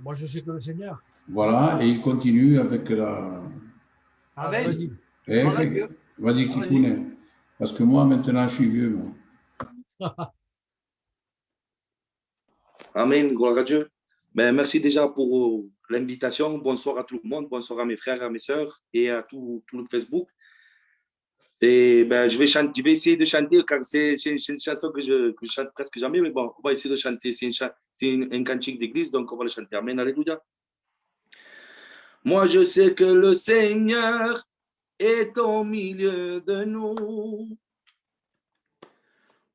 Moi, je sais que le Seigneur. Voilà, et il continue avec la... Amen. Vas-y. Vas-y, Kikune. Parce que moi, maintenant, je suis vieux. Moi. Amen, gloire à Dieu. Ben, merci déjà pour l'invitation. Bonsoir à tout le monde. Bonsoir à mes frères, à mes sœurs et à tout le Facebook. Et ben, je vais essayer de chanter car c'est une chanson que je chante presque jamais, mais bon, on va essayer de chanter. C'est un cantique d'église, donc on va le chanter. Amen, alléluia. Moi, je sais que le Seigneur est au milieu de nous.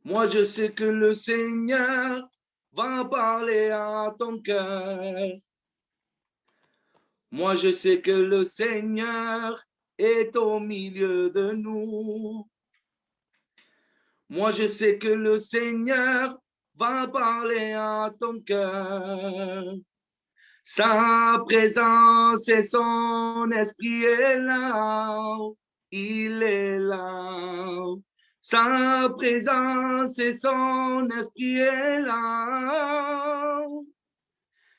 Moi, je sais que le Seigneur va parler à ton cœur. Moi, je sais que le Seigneur est au milieu de nous. Moi, je sais que le Seigneur va parler à ton cœur. Sa présence et son esprit est là. Il est là. Sa présence et son esprit est là.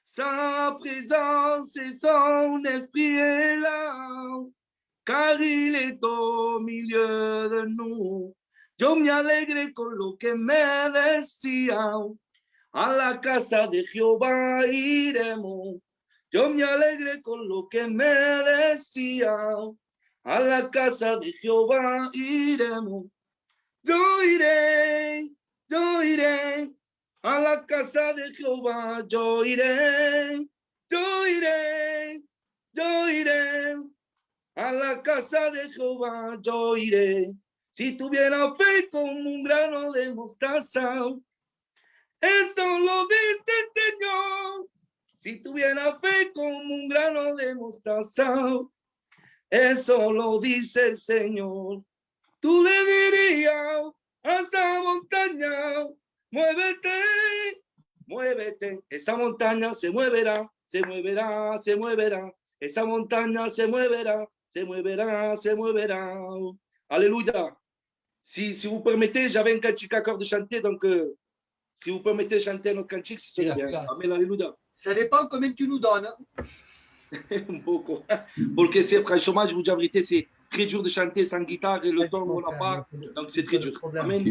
Sa présence et son esprit est là. Car il est au milieu de nous. Yo me alegré con lo que me decía, a la casa de Jehová iremos. Yo me alegré con lo que me decía, a la casa de Jehová iremos. Yo iré, a la casa de Jehová, yo iré, a la casa de Jehová yo iré. Si tuviera fe como un grano de mostaza, eso lo dice el Señor. Si tuviera fe como un grano de mostaza, eso lo dice el Señor. Tú le dirías a esa montaña, muévete, muévete. Esa montaña se moverá, se moverá, se moverá. Esa montaña se moverá, se moverá, se moverá. Alléluia. Si vous permettez, j'avais un cantique à cœur de chanter, donc si vous permettez de chanter notre cantique, c'est bien. Amen, alléluia. Ça dépend combien tu nous donnes. Un poco. Porque c'est, franchement, je vous dis la vérité, c'est très dur de chanter sans guitare et le ton, on l'a pas. Donc c'est très dur. Amen.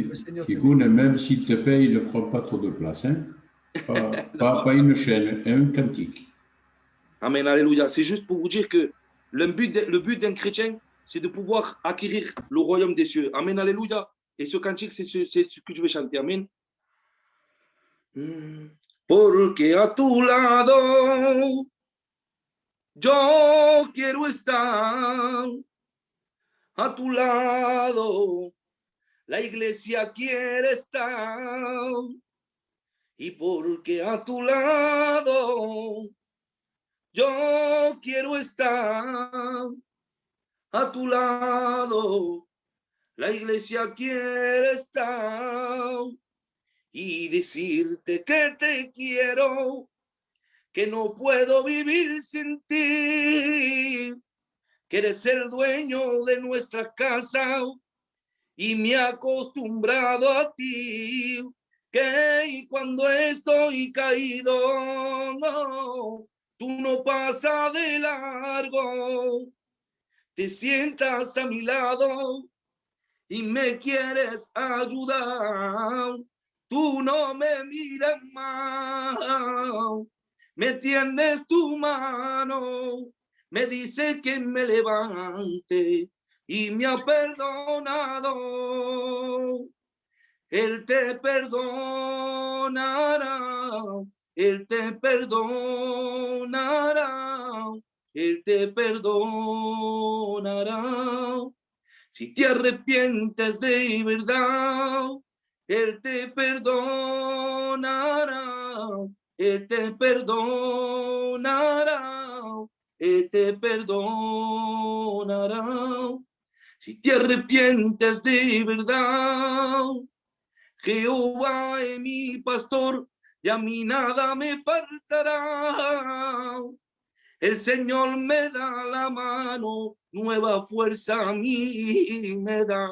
Kikune, même s'il te paye, ne prend pas trop de place. Hein? Pas une chaîne, un cantique. Amen, alléluia. C'est juste pour vous dire que le but d'un chrétien, c'est de pouvoir acquérir le royaume des cieux. Amen, alléluia. Et ce cantique, c'est ce que je vais chanter. Amen. Porque a tu lado yo quiero estar. A tu lado la iglesia quiere estar. Y porque a tu lado yo quiero estar. A tu lado, la iglesia quiere estar y decirte que te quiero, que no puedo vivir sin ti, que eres el dueño de nuestra casa y me he acostumbrado a ti, que cuando estoy caído, no, tú no pasas de largo. Te sientas a mi lado y me quieres ayudar. Tú no me miras mal, me tiendes tu mano, me dice que me levante y me ha perdonado. Él te perdonará, Él te perdonará, Él te perdonará. Si te arrepientes de verdad, Él te perdonará, Él te perdonará, Él te perdonará. Si te arrepientes de verdad, Jehová es mi pastor y a mí nada me faltará. El Señor me da la mano, nueva fuerza a mí me da.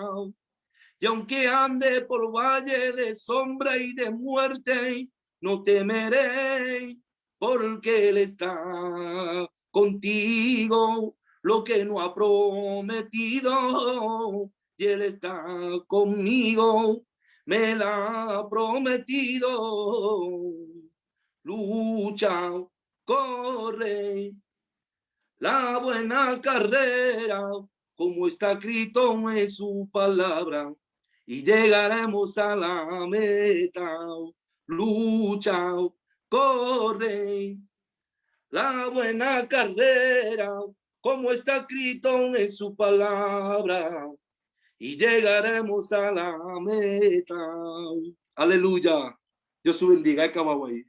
Y aunque ande por valle de sombra y de muerte, no temeré, porque Él está contigo. Lo que no ha prometido, y Él está conmigo, me la ha prometido. Lucha, corre la buena carrera, como está escrito en su palabra, y llegaremos a la meta. Lucha, corre la buena carrera, como está escrito en su palabra, y llegaremos a la meta. Aleluya. Dios os bendiga. Camagüey.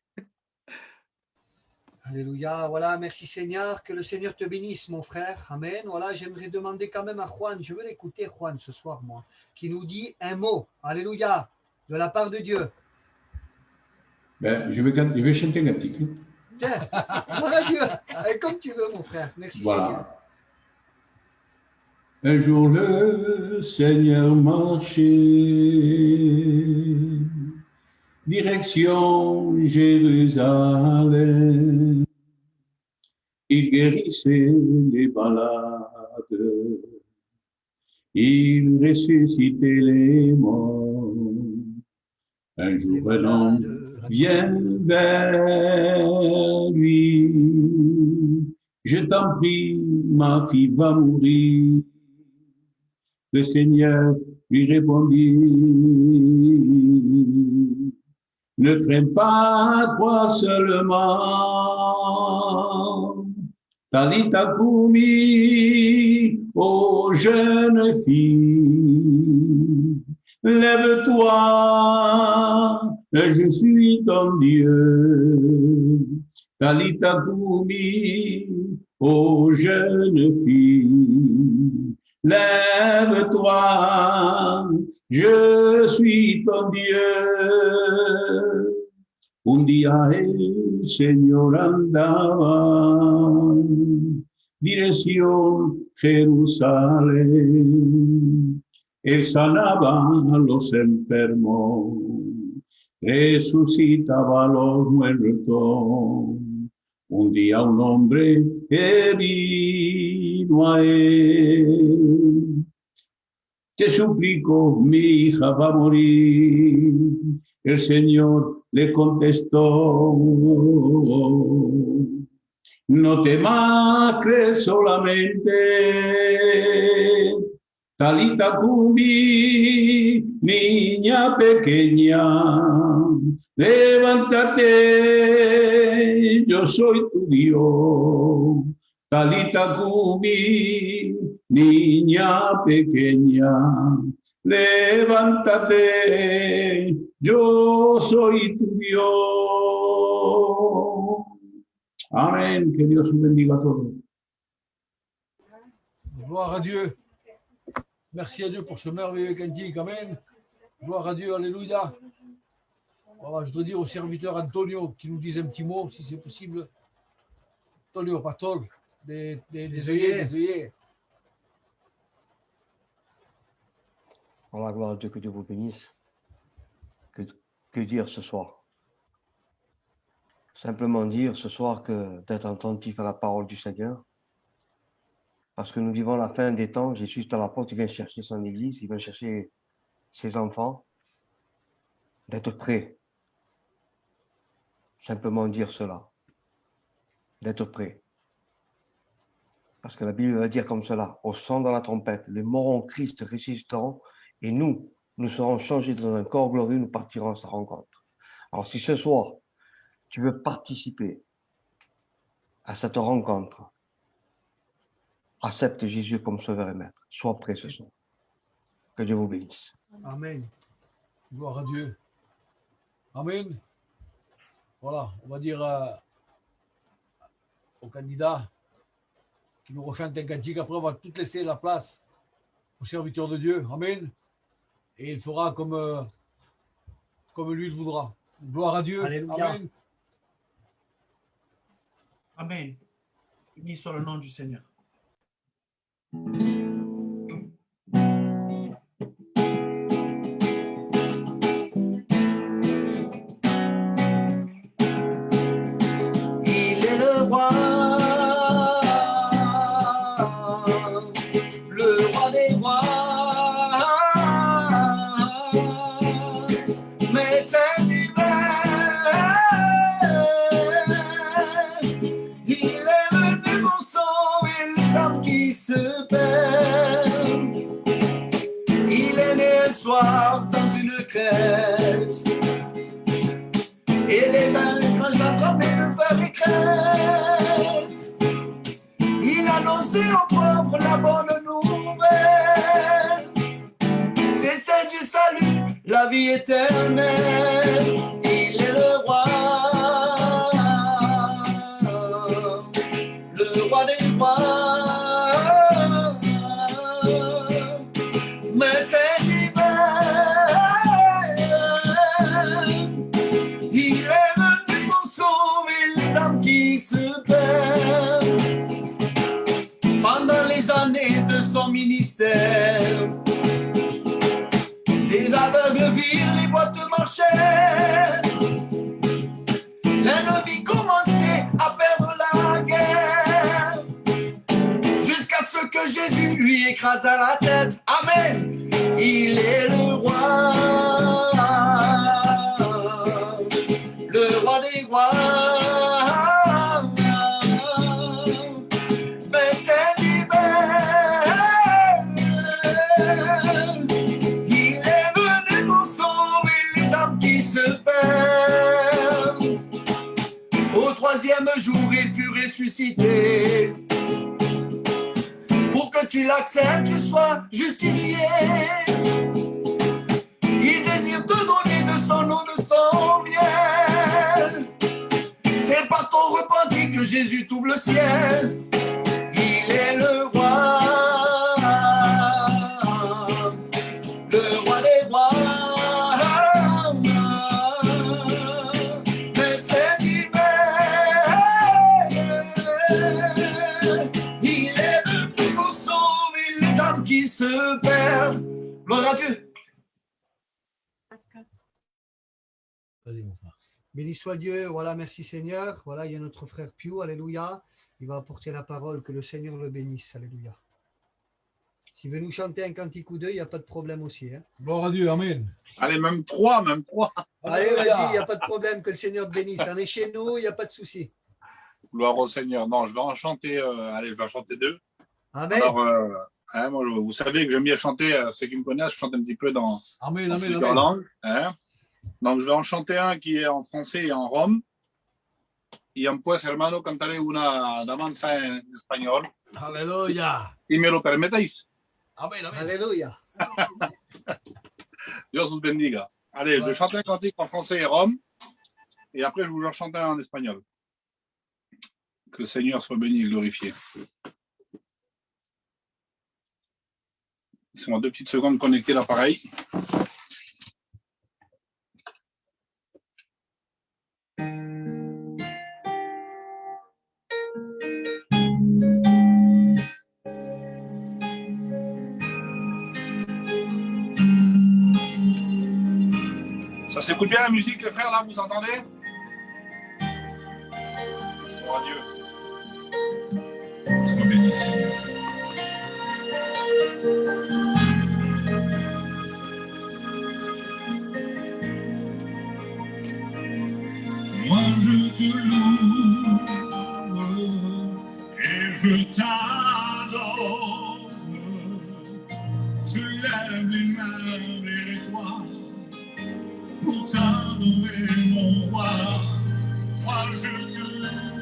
Alléluia. Voilà, merci Seigneur. Que le Seigneur te bénisse, mon frère. Amen. Voilà, j'aimerais demander quand même à Juan, je veux l'écouter, Juan, ce soir, moi, qui nous dit un mot. Alléluia. De la part de Dieu. Ben, je vais chanter un petit peu. Tiens, voilà Dieu. Allez, comme tu veux, mon frère. Merci Seigneur. Voilà. Un jour le Seigneur marchait, direction Jérusalem. Il guérissait les malades, il ressuscitait les morts. Un jour un homme vient vers lui. Je t'en prie, ma fille va mourir. Le Seigneur lui répondit, ne crains pas, crois seulement. Talita Kumi, ô jeune fille, lève-toi, je suis ton Dieu. Talita Kumi, ô jeune fille, lève-toi, je suis ton Dieu. Un día el Señor andaba, dirección Jerusalén. Él sanaba a los enfermos, resucitaba a los muertos. Un día un hombre vino a él. Te suplico, mi hija va a morir. El Señor le contestó, no temas, cree solamente. Talita Kumi, niña pequeña, levántate, yo soy tu Dios. Talita Kumi, niña pequeña, levántate, yo soy tu Dios. Amén. Que Dios os bendiga a todos. Gloire à Dieu. Merci à Dieu pour ce merveilleux cantique. Amen. Gloire à Dieu. Alléluia. Voilà, je dois dire au serviteur Antonio qui nous dise un petit mot, si c'est possible. Antonio, pastor, des œillets. Voilà, gloire à Dieu, que Dieu vous bénisse. Que dire ce soir? Simplement dire ce soir que d'être attentif à la parole du Seigneur. Parce que nous vivons la fin des temps. Jésus est à la porte, il vient chercher son église, il vient chercher ses enfants. D'être prêt. Simplement dire cela. D'être prêt. parce que la Bible va dire comme cela, au son de la trompette, les morts en Christ ressusciteront et nous serons changés dans un corps glorieux, nous partirons à sa rencontre. Alors si ce soir, tu veux participer à cette rencontre, accepte Jésus comme sauveur et maître. Sois prêt ce soir. Que Dieu vous bénisse. Amen. Gloire à Dieu. Amen. Voilà, on va dire au candidat qui nous rechante un cantique. Après, on va tout laisser la place au serviteur de Dieu. Amen. Et il fera comme lui le voudra. Gloire à Dieu. Alléluia. Amen. Amen. Béni soit le nom du Seigneur. Il est le roi des rois, médecin divin. Il est venu pour sauver les âmes qui se perdent. Il est né un soir dans une crèche. Et les grands attrapés de peur et crainte. Il annonçait aux pauvres la bonne nouvelle. C'est celle du salut, la vie éternelle. Il est le roi des rois. Médecin divin. Il est venu pour sauver les âmes qui se perdent. Pendant les années de son ministère, les aveugles virent, les boîtes marchaient. L'ennemi commençait à perdre la guerre, jusqu'à ce que Jésus lui écrasa la tête. Amen. Il est le roi des rois. Médecin divin. Il est venu pour sauver les âmes qui se perdent. Au troisième jour, il fut ressuscité. Pour que tu l'acceptes, tu sois justifié. Il désire te donner de son eau, de son miel. C'est par ton repenti que Jésus t'ouvre le ciel. Il est le roi des rois. Médecin divin. Il est venu pour sauver les âmes qui se perdent. Gloire à Dieu. Vas-y, mon frère. Béni soit Dieu, voilà, merci Seigneur. Voilà, il y a notre frère Piu, alléluia. Il va apporter la parole, que le Seigneur le bénisse, alléluia. S'il veut nous chanter un cantique ou deux, il n'y a pas de problème aussi. Hein. Gloire à Dieu, amen. Allez, même trois. Allez, vas-y, il n'y a pas de problème, que le Seigneur te bénisse. On est chez nous, il n'y a pas de souci. Gloire au Seigneur. Non, je vais en chanter. Allez, je vais en chanter deux. Amen. Alors, moi, vous savez que j'aime bien chanter. Ceux qui me connaissent, je chante un petit peu dans plusieurs langues. Hein. Donc, je vais en chanter un qui est en français et en rome. Y pues, hermano, cantaré una danza en español. Alléluia. Si me lo permitéis. Amen, amen. Alléluia. Dios vous bendiga. Allez, je vais chanter un cantique en français et rome. Et après, je vais vous chanter un en espagnol. Que le Seigneur soit béni et glorifié. Laissez-moi 2 petites secondes de connecter l'appareil. Ça s'écoute bien la musique, les frères, là, vous entendez? Gloire à Dieu. Sois béni, Seigneur. Moi je te loue et je t'adore. je lève les mains vers toi pour t'adorer, mon roi. Moi, je te loue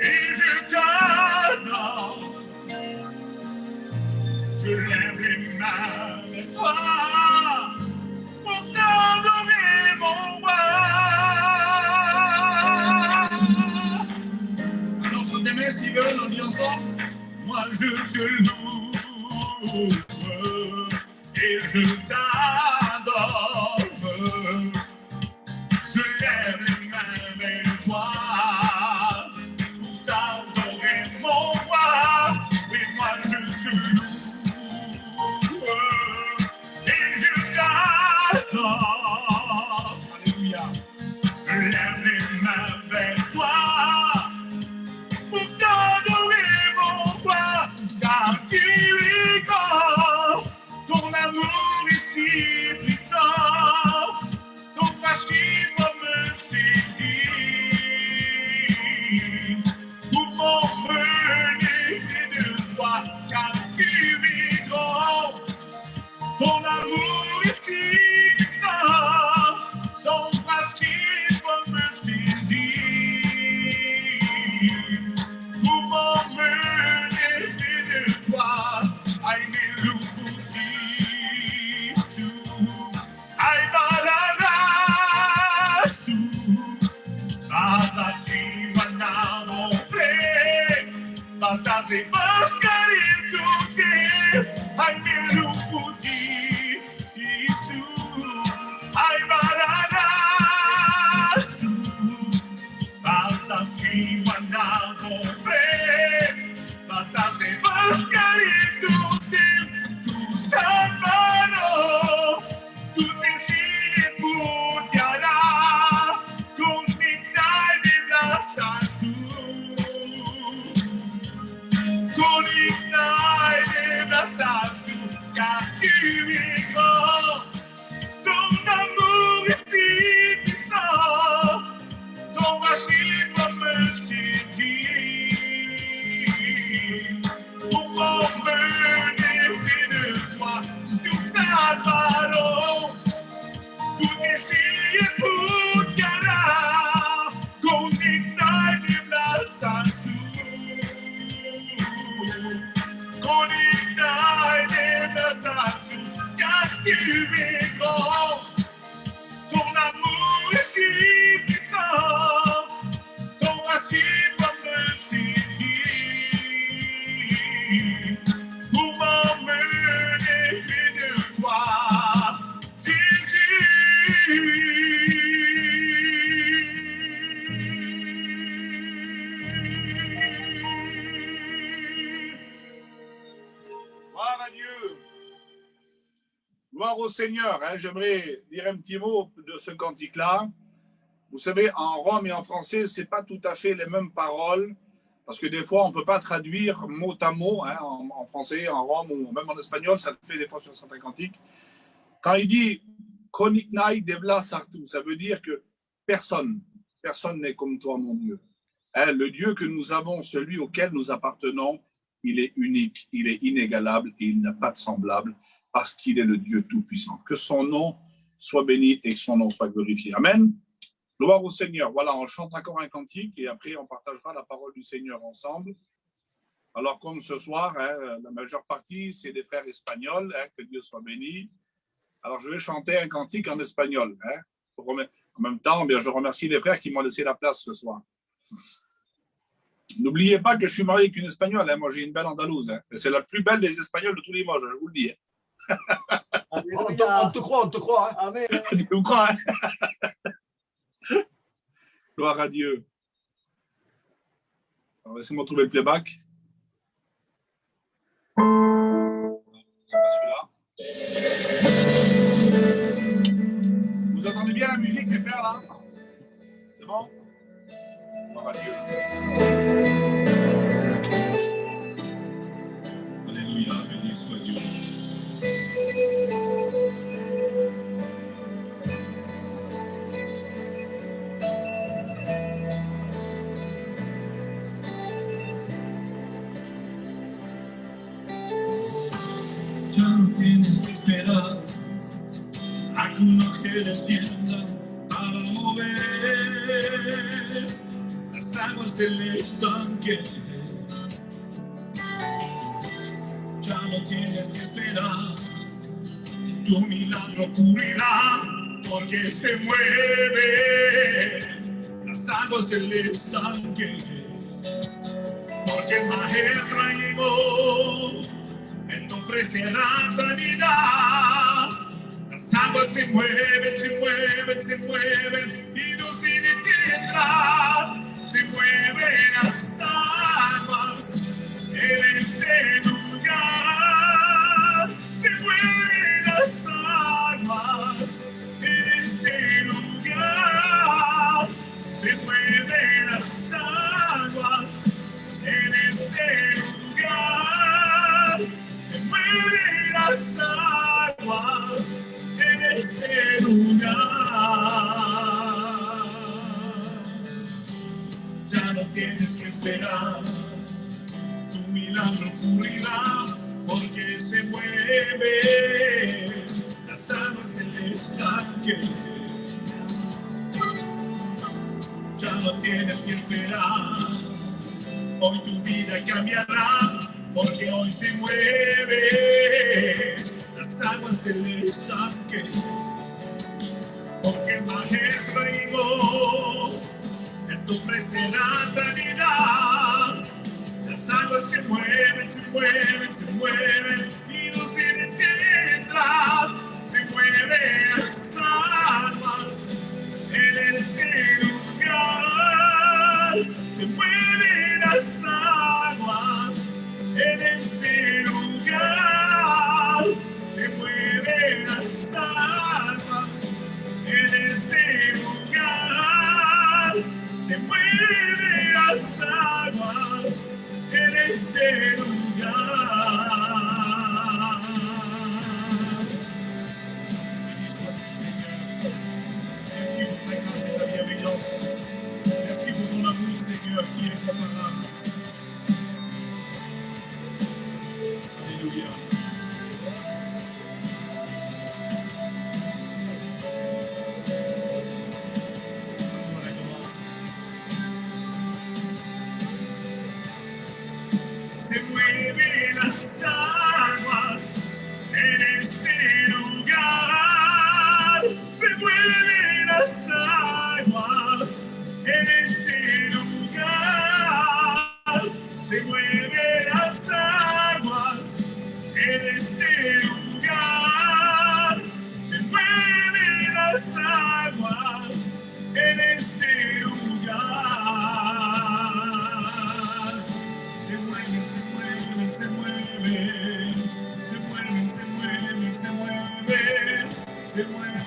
et je t'adore. Je lève les mains vers toi pour t'adorer, mon roi. Alors, sur tes mains, Steven, on dit ensemble. Moi, je te loue et je t'adore. Je lève les mains vers toi pour t'adorer, mon roi. Et moi, je te loue et je t'adore. Alléluia. Je lève les mains vers toi pour t'adorer, mon roi. Car tu es grand, ton amour est si puissant, ton principe me saisit. Pour m'emmener près de toi, car tu es grand, ton amour est si puissant, ton principe me saisit. Pour m'emmener près de toi, I will look to you. I balance tu, basta namo play, basta se buscare tutti, I will look to you. I balance tu, basta namo play, basta se buscare tutti, tu salvano, tutti si putterà, con dignità di braccia tu, con dignità di braccia tu, cattivico, ton amour est si puissant, ton racisme me saisit. Pour m'emmener près de toi, tout salvador, tout ici et putterà, con dignità di braccia tu, con dignità di braccia tu, cattivico, ton amour est si puissant, ton racisme me saisit. Pour m'emmener près de toi, Gloire à Dieu. Gloire au Seigneur. Hein. J'aimerais dire un petit mot de ce cantique-là. Vous savez, en Rome et en français, ce n'est pas tout à fait les mêmes paroles, parce que des fois, on ne peut pas traduire mot à mot, hein, en français, en Rome ou même en espagnol, ça le fait des fois sur certains cantiques. Quand il dit « Koniknai debla sartu », ça veut dire que personne n'est comme toi, mon Dieu. Hein, le Dieu que nous avons, celui auquel nous appartenons, il est unique, il est inégalable et il n'a pas de semblable, parce qu'il est le Dieu tout-puissant. Que son nom soit béni et que son nom soit glorifié. Amen. Gloire au Seigneur. Voilà, on chante encore un cantique et après on partagera la parole du Seigneur ensemble. Alors comme ce soir, hein, la majeure partie, c'est des frères espagnols, hein, que Dieu soit béni. Alors je vais chanter un cantique en espagnol. Hein, en même temps, bien, je remercie les frères qui m'ont laissé la place ce soir. N'oubliez pas que je suis marié avec une Espagnole. Hein, moi, j'ai une belle Andalouse. Hein, c'est la plus belle des Espagnols de tous les mois, je vous le dis. Hein. On te croit. Hein. Amen. Tu me crois, hein. Gloire à Dieu. Alors, laissez-moi trouver le playback. C'est pas celui-là. Vous entendez bien la musique, les frères, là? C'est bon? Gloire à Dieu. Alléluia, béni soit Dieu. esperar a que un ángel descienda para mover las aguas del estanque. Ya no tienes que esperar, tu milagro ocurrirá, porque se mueven las aguas del estanque. Porque el maestro llegó, él te ofrecerá sanidad. Las aguas se mueven, se mueven, se mueven, y no se detendrán. Se mueven las aguas en este lugar. Se mueven las aguas en este lugar. Se mueven las aguas en este lugar. Se mueven las aguas en este lugar. Ya no tienes que esperar, tu milagro ocurrirá, porque se mueven las aguas del estanque. Ya no tienes que esperar, hoy tu vida cambiará, porque hoy se mueven las aguas del estanque. Porque el maestro llegó, él te ofrecerá sanidad. Las aguas se mueven, se mueven, se mueven, y no se detendrán. Se mueven las aguas en este lugar. Se mueven las aguas en este lugar. Se mueven las aguas en este lugar. Se mueven las aguas en este lugar. Merci pour ta grâce et ta bienveillance. Merci pour ton amour, Seigneur, qui est incomparable. Alléluia. Se mueven las aguas en este lugar. Se mueven las aguas en este lugar. Se mueven las aguas en este lugar. Se mueven las aguas en este lugar. Se mueven, se mueven, se mueven, se mueven, se mueven, se mueven, se mueven.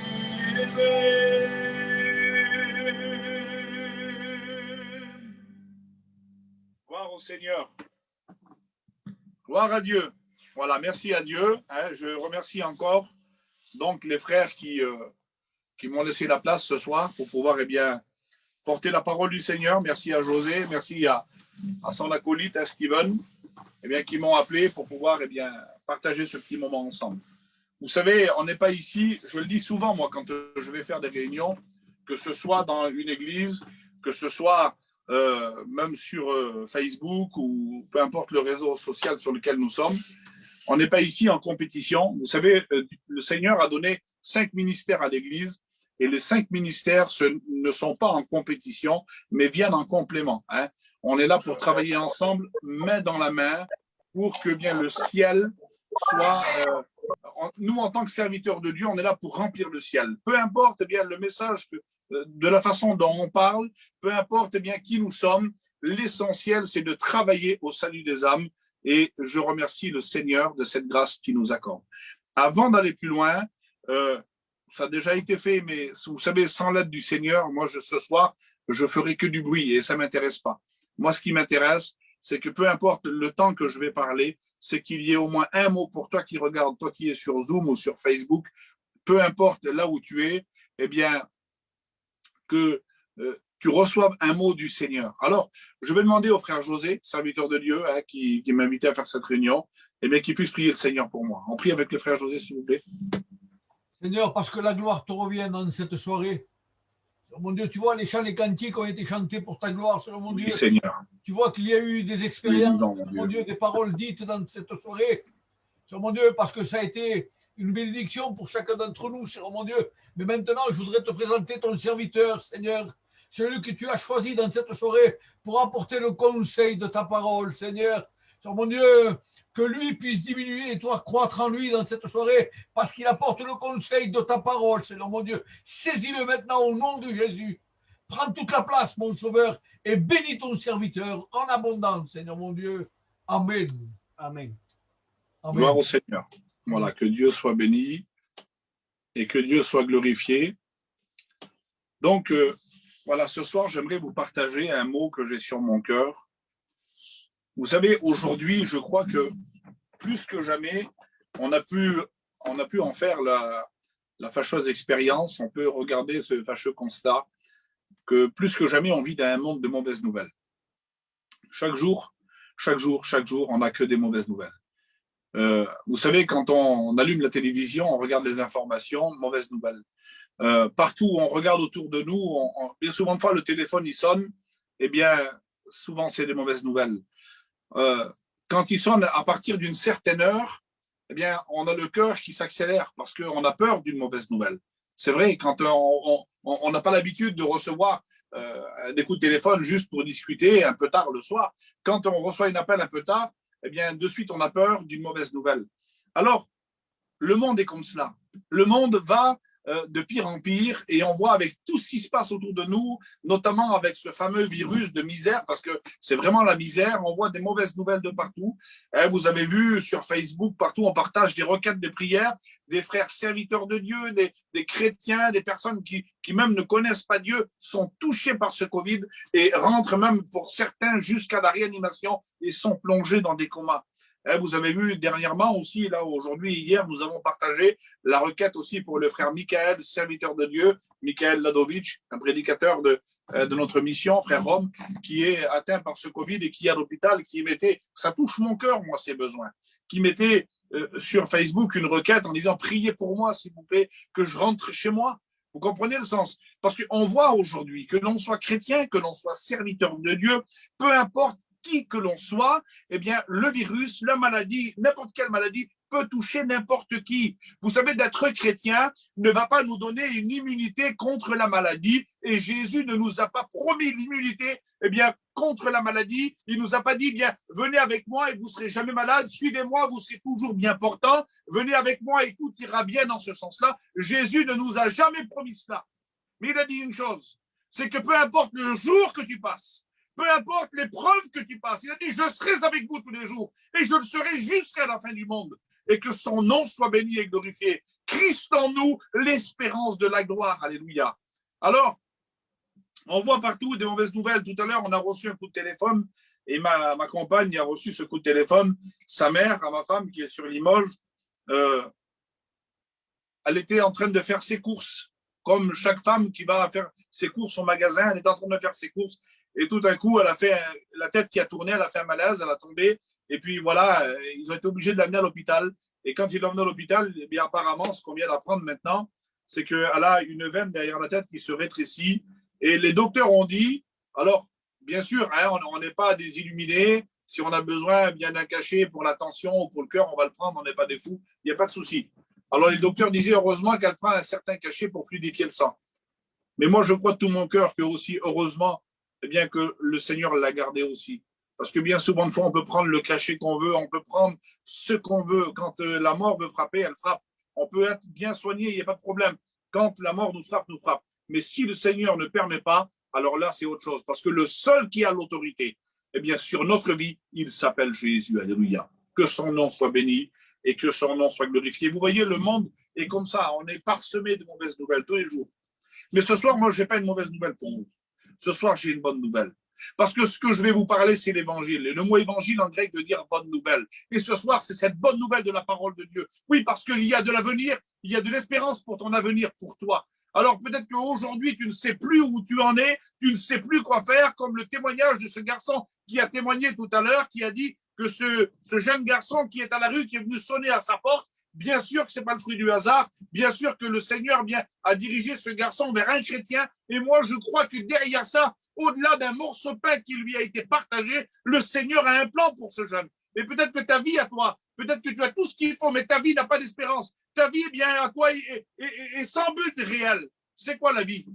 Gloire au Seigneur. Gloire à Dieu. Voilà, merci à Dieu. Je remercie encore donc les frères qui m'ont laissé la place ce soir pour pouvoir porter la parole du Seigneur. Merci à José, merci à son acolyte, à Steven, qui m'ont appelé pour pouvoir partager ce petit moment ensemble. Vous savez, on n'est pas ici, je le dis souvent moi quand je vais faire des réunions, que ce soit dans une église, que ce soit même sur Facebook ou peu importe le réseau social sur lequel nous sommes, on n'est pas ici en compétition. Vous savez, le Seigneur a donné 5 ministères à l'église et les 5 ministères ne sont pas en compétition, mais viennent en complément. On est là pour travailler ensemble, main dans la main, pour que bien le ciel soit... nous, en tant que serviteurs de Dieu, on est là pour remplir le ciel. Peu importe le message, de la façon dont on parle, peu importe qui nous sommes, l'essentiel, c'est de travailler au salut des âmes. Et je remercie le Seigneur de cette grâce qu'il nous accorde. Avant d'aller plus loin, ça a déjà été fait, mais vous savez, sans l'aide du Seigneur, moi, ce soir, je ferai que du bruit et ça ne m'intéresse pas. Moi, ce qui m'intéresse, c'est que peu importe le temps que je vais parler, c'est qu'il y ait au moins un mot pour toi qui regarde, toi qui es sur Zoom ou sur Facebook, peu importe là où tu es, que tu reçoives un mot du Seigneur. Alors, je vais demander au frère José, serviteur de Dieu, hein, qui m'a invité à faire cette réunion, eh bien, qu'il puisse prier le Seigneur pour moi. On prie avec le frère José, s'il vous plaît. Seigneur, parce que la gloire te revient dans cette soirée. Mon Dieu, tu vois les chants, les cantiques ont été chantés pour ta gloire, Seigneur mon Dieu. Oui, Seigneur. Tu vois qu'il y a eu des expériences, Oui, mon Dieu, des paroles dites dans cette soirée. Seigneur mon Dieu, parce que ça a été une bénédiction pour chacun d'entre nous, Seigneur mon Dieu. Mais maintenant, je voudrais te présenter ton serviteur, Seigneur. Celui que tu as choisi dans cette soirée pour apporter le conseil de ta parole, Seigneur. Seigneur mon Dieu, que lui puisse diminuer et toi croître en lui dans cette soirée parce qu'il apporte le conseil de ta parole, Seigneur mon Dieu. Saisis-le maintenant au nom de Jésus. Prends toute la place, mon Sauveur, et bénis ton serviteur en abondance, Seigneur mon Dieu. Amen. Amen. Amen. Gloire au Seigneur. Voilà, que Dieu soit béni et que Dieu soit glorifié. Donc, voilà, ce soir, j'aimerais vous partager un mot que j'ai sur mon cœur. Vous savez, aujourd'hui, je crois que plus que jamais, on a pu en faire la fâcheuse expérience, on peut regarder ce fâcheux constat que plus que jamais, on vit dans un monde de mauvaises nouvelles. Chaque jour, on n'a que des mauvaises nouvelles. Vous savez, quand on allume la télévision, on regarde les informations, mauvaises nouvelles. Partout où on regarde autour de nous, bien souvent de fois, le téléphone, il sonne, eh bien, souvent, c'est des mauvaises nouvelles. Quand il sonne à partir d'une certaine heure, eh bien, on a le cœur qui s'accélère parce qu'on a peur d'une mauvaise nouvelle. C'est vrai, quand on n'a pas l'habitude de recevoir des coups de téléphone juste pour discuter un peu tard le soir, quand on reçoit un appel un peu tard, eh bien, de suite, on a peur d'une mauvaise nouvelle. Alors, le monde est comme cela. Le monde va de pire en pire et on voit avec tout ce qui se passe autour de nous, notamment avec ce fameux virus de misère, parce que c'est vraiment la misère, on voit des mauvaises nouvelles de partout. Vous avez vu sur Facebook, partout, on partage des requêtes de prière, des frères serviteurs de Dieu, des chrétiens, des personnes qui même ne connaissent pas Dieu, sont touchés par ce Covid et rentrent même pour certains jusqu'à la réanimation et sont plongés dans des comas. Vous avez vu dernièrement aussi, là aujourd'hui, hier, nous avons partagé la requête aussi pour le frère Michael, serviteur de Dieu, Michael Ladovic, un prédicateur de notre mission, frère Rome, qui est atteint par ce Covid et qui est à l'hôpital, qui mettait, ça touche mon cœur, moi, ces besoins, qui mettait sur Facebook une requête en disant « Priez pour moi, s'il vous plaît, que je rentre chez moi ». Vous comprenez le sens? Parce qu'on voit aujourd'hui, que l'on soit chrétien, que l'on soit serviteur de Dieu, peu importe qui que l'on soit, eh bien, le virus, la maladie, n'importe quelle maladie peut toucher n'importe qui. Vous savez, d'être chrétien ne va pas nous donner une immunité contre la maladie et Jésus ne nous a pas promis l'immunité, eh bien, contre la maladie. Il nous a pas dit, bien, venez avec moi et vous serez jamais malade, suivez-moi, vous serez toujours bien portant, venez avec moi et tout ira bien dans ce sens-là. Jésus ne nous a jamais promis cela. Mais il a dit une chose, c'est que peu importe le jour que tu passes, peu importe l'épreuve que tu passes, il a dit, je serai avec vous tous les jours et je le serai jusqu'à la fin du monde. Et que son nom soit béni et glorifié. Christ en nous, l'espérance de la gloire. Alléluia. Alors, on voit partout des mauvaises nouvelles. Tout à l'heure, on a reçu un coup de téléphone et ma compagne a reçu ce coup de téléphone. Sa mère, à ma femme qui est sur Limoges, elle était en train de faire ses courses. Comme chaque femme qui va faire ses courses au magasin, elle est en train de faire ses courses. Et tout d'un coup, elle a fait la tête qui a tourné, elle a fait un malaise, elle a tombé. Et puis voilà, ils ont été obligés de l'amener à l'hôpital. Et quand ils l'ont amenée à l'hôpital, eh bien apparemment, ce qu'on vient d'apprendre maintenant, c'est qu'elle a une veine derrière la tête qui se rétrécit. Et les docteurs ont dit, alors, bien sûr, hein, on n'est pas des illuminés. Si on a besoin bien d'un cachet pour la tension ou pour le cœur, on va le prendre, on n'est pas des fous. Il n'y a pas de souci. Alors les docteurs disaient, heureusement qu'elle prend un certain cachet pour fluidifier le sang. Mais moi, je crois de tout mon cœur que aussi, heureusement, eh bien que le Seigneur l'a gardé aussi. Parce que bien souvent de fois, on peut prendre le cachet qu'on veut, on peut prendre ce qu'on veut. Quand la mort veut frapper, elle frappe. On peut être bien soigné, il n'y a pas de problème. Quand la mort nous frappe, nous frappe. Mais si le Seigneur ne permet pas, alors là, c'est autre chose. Parce que le seul qui a l'autorité, eh bien, sur notre vie, il s'appelle Jésus. Alléluia. Que son nom soit béni et que son nom soit glorifié. Vous voyez, le monde est comme ça. On est parsemé de mauvaises nouvelles tous les jours. Mais ce soir, moi, je n'ai pas une mauvaise nouvelle pour vous. Ce soir, j'ai une bonne nouvelle. Parce que ce que je vais vous parler, c'est l'évangile. Et le mot évangile en grec veut dire bonne nouvelle. Et ce soir, c'est cette bonne nouvelle de la parole de Dieu. Oui, parce qu'il y a de l'avenir, il y a de l'espérance pour ton avenir, pour toi. Alors peut-être qu'aujourd'hui, tu ne sais plus où tu en es, tu ne sais plus quoi faire, comme le témoignage de ce garçon qui a témoigné tout à l'heure, qui a dit que ce jeune garçon qui est à la rue, qui est venu sonner à sa porte, bien sûr que ce n'est pas le fruit du hasard, bien sûr que le Seigneur a dirigé ce garçon vers un chrétien, et moi je crois que derrière ça, au-delà d'un morceau de pain qui lui a été partagé, le Seigneur a un plan pour ce jeune. Et peut-être que ta vie à toi, peut-être que tu as tout ce qu'il faut, mais ta vie n'a pas d'espérance. Ta vie, eh bien, à toi, est sans but réel. C'est quoi la vie?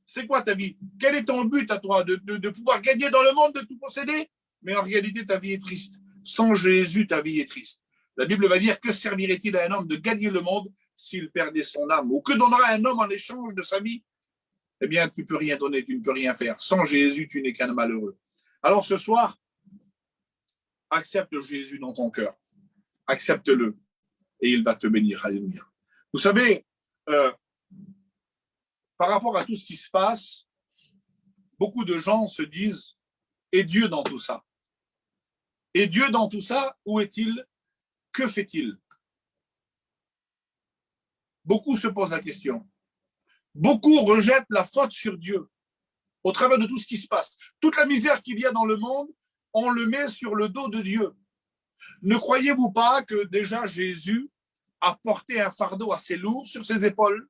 C'est quoi ta vie? Quel est ton but à toi? De pouvoir gagner dans le monde, de tout posséder? Mais en réalité, ta vie est triste. Sans Jésus, ta vie est triste. La Bible va dire, que servirait-il à un homme de gagner le monde s'il perdait son âme? Ou que donnera un homme en échange de sa vie? Eh bien, tu ne peux rien donner, tu ne peux rien faire. Sans Jésus, tu n'es qu'un malheureux. Alors ce soir, accepte Jésus dans ton cœur. Accepte-le et il va te bénir. Alléluia. Vous savez, par rapport à tout ce qui se passe, beaucoup de gens se disent, et Dieu dans tout ça? Et Dieu dans tout ça, où est-il? Que fait-il? Beaucoup se posent la question. Beaucoup rejettent la faute sur Dieu au travers de tout ce qui se passe. Toute la misère qu'il y a dans le monde, on le met sur le dos de Dieu. Ne croyez-vous pas que déjà Jésus a porté un fardeau assez lourd sur ses épaules?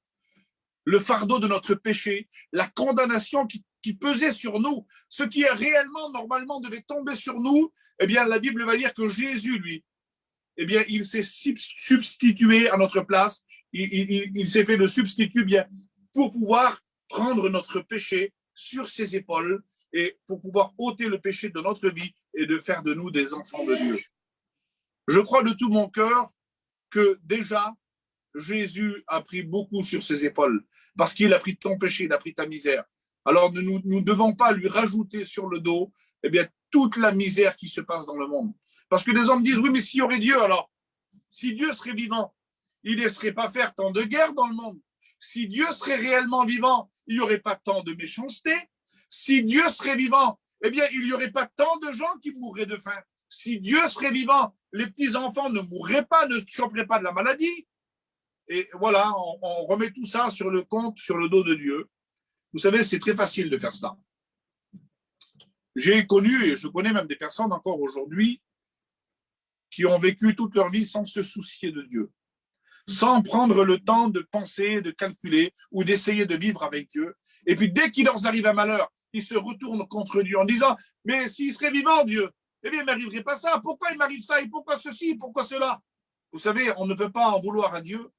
Le fardeau de notre péché, la condamnation qui pesait sur nous, ce qui est réellement, normalement, devait tomber sur nous, eh bien, la Bible va dire que Jésus, lui, eh bien, il s'est substitué à notre place, il s'est fait le substitut bien pour pouvoir prendre notre péché sur ses épaules et pour pouvoir ôter le péché de notre vie et de faire de nous des enfants de Dieu. Je crois de tout mon cœur que déjà, Jésus a pris beaucoup sur ses épaules parce qu'il a pris ton péché, il a pris ta misère. Alors, nous ne devons pas lui rajouter sur le dos eh bien, toute la misère qui se passe dans le monde. Parce que des hommes disent, oui, mais s'il y aurait Dieu, alors, si Dieu serait vivant, il ne laisserait pas faire tant de guerres dans le monde. Si Dieu serait réellement vivant, il n'y aurait pas tant de méchanceté. Si Dieu serait vivant, eh bien, il n'y aurait pas tant de gens qui mourraient de faim. Si Dieu serait vivant, les petits-enfants ne mourraient pas, ne choperaient pas de la maladie. Et voilà, on remet tout ça sur le compte, sur le dos de Dieu. Vous savez, c'est très facile de faire ça. J'ai connu, et je connais même des personnes encore aujourd'hui, qui ont vécu toute leur vie sans se soucier de Dieu, sans prendre le temps de penser, de calculer ou d'essayer de vivre avec Dieu. Et puis, dès qu'il leur arrive un malheur, ils se retournent contre Dieu en disant « Mais s'il serait vivant, Dieu, eh bien, il ne m'arriverait pas ça. Pourquoi il m'arrive ça? Et pourquoi ceci? Pourquoi cela ?» Vous savez, on ne peut pas en vouloir à Dieu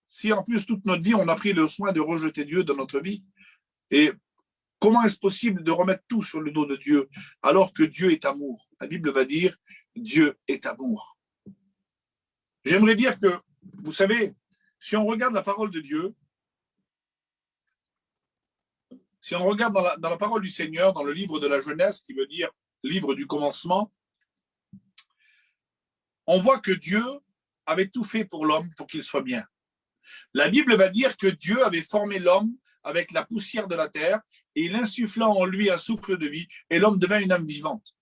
si en plus toute notre vie, on a pris le soin de rejeter Dieu dans notre vie. Et comment est-ce possible de remettre tout sur le dos de Dieu alors que Dieu est amour? La Bible va dire Dieu est amour. J'aimerais dire que, vous savez, si on regarde la parole de Dieu, si on regarde dans la parole du Seigneur, dans le livre de la Genèse, qui veut dire livre du commencement, on voit que Dieu avait tout fait pour l'homme pour qu'il soit bien. La Bible va dire que Dieu avait formé l'homme avec la poussière de la terre et il insuffla en lui un souffle de vie et l'homme devint une âme vivante.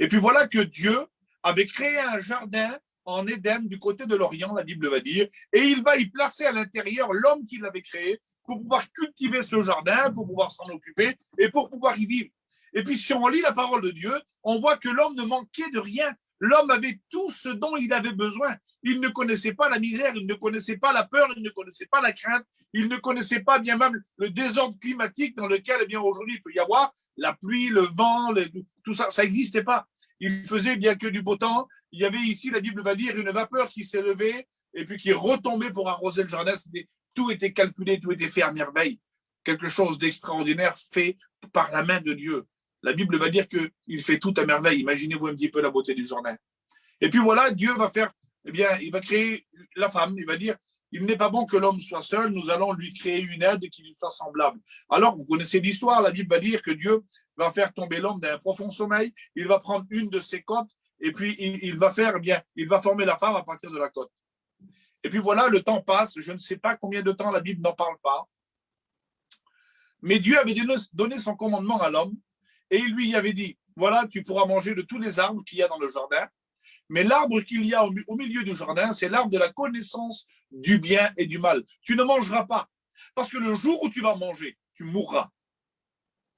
Et puis voilà que Dieu avait créé un jardin en Éden du côté de l'Orient, la Bible va dire, et il va y placer à l'intérieur l'homme qu'il avait créé pour pouvoir cultiver ce jardin, pour pouvoir s'en occuper et pour pouvoir y vivre. Et puis si on lit la parole de Dieu, on voit que l'homme ne manquait de rien. L'homme avait tout ce dont il avait besoin. Il ne connaissait pas la misère, il ne connaissait pas la peur, il ne connaissait pas la crainte, il ne connaissait pas bien même le désordre climatique dans lequel eh bien aujourd'hui il peut y avoir la pluie, le vent, tout ça, ça n'existait pas. Il faisait bien que du beau temps. Il y avait ici, la Bible va dire, une vapeur qui s'est levée et puis qui est retombée pour arroser le jardin. Tout était calculé, tout était fait à merveille. Quelque chose d'extraordinaire fait par la main de Dieu. La Bible va dire qu'il fait tout à merveille. Imaginez-vous un petit peu la beauté du jardin. Et puis voilà, Dieu va faire, eh bien, il va créer la femme. Il va dire, il n'est pas bon que l'homme soit seul, nous allons lui créer une aide qui lui soit semblable. Alors, vous connaissez l'histoire, la Bible va dire que Dieu va faire tomber l'homme d'un profond sommeil, il va prendre une de ses côtes, et puis il va faire, eh bien, il va former la femme à partir de la côte. Et puis voilà, le temps passe, je ne sais pas combien de temps la Bible n'en parle pas, mais Dieu avait donné son commandement à l'homme, et il lui avait dit, voilà, tu pourras manger de tous les arbres qu'il y a dans le jardin, mais l'arbre qu'il y a au milieu du jardin, c'est l'arbre de la connaissance du bien et du mal. Tu ne mangeras pas. Parce que le jour où tu vas manger, tu mourras.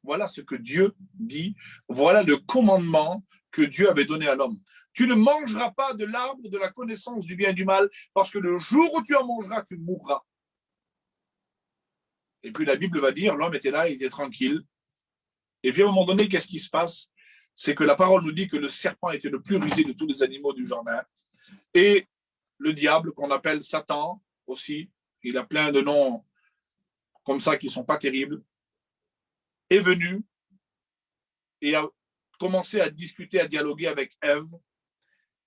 Voilà ce que Dieu dit. Voilà le commandement que Dieu avait donné à l'homme. Tu ne mangeras pas de l'arbre de la connaissance du bien et du mal, parce que le jour où tu en mangeras, tu mourras. Et puis la Bible va dire, l'homme était là, il était tranquille. Et puis à un moment donné, qu'est-ce qui se passe? C'est que la parole nous dit que le serpent était le plus rusé de tous les animaux du jardin. Et le diable, qu'on appelle Satan aussi, il a plein de noms comme ça qui ne sont pas terribles, est venu et a commencé à discuter, à dialoguer avec Ève.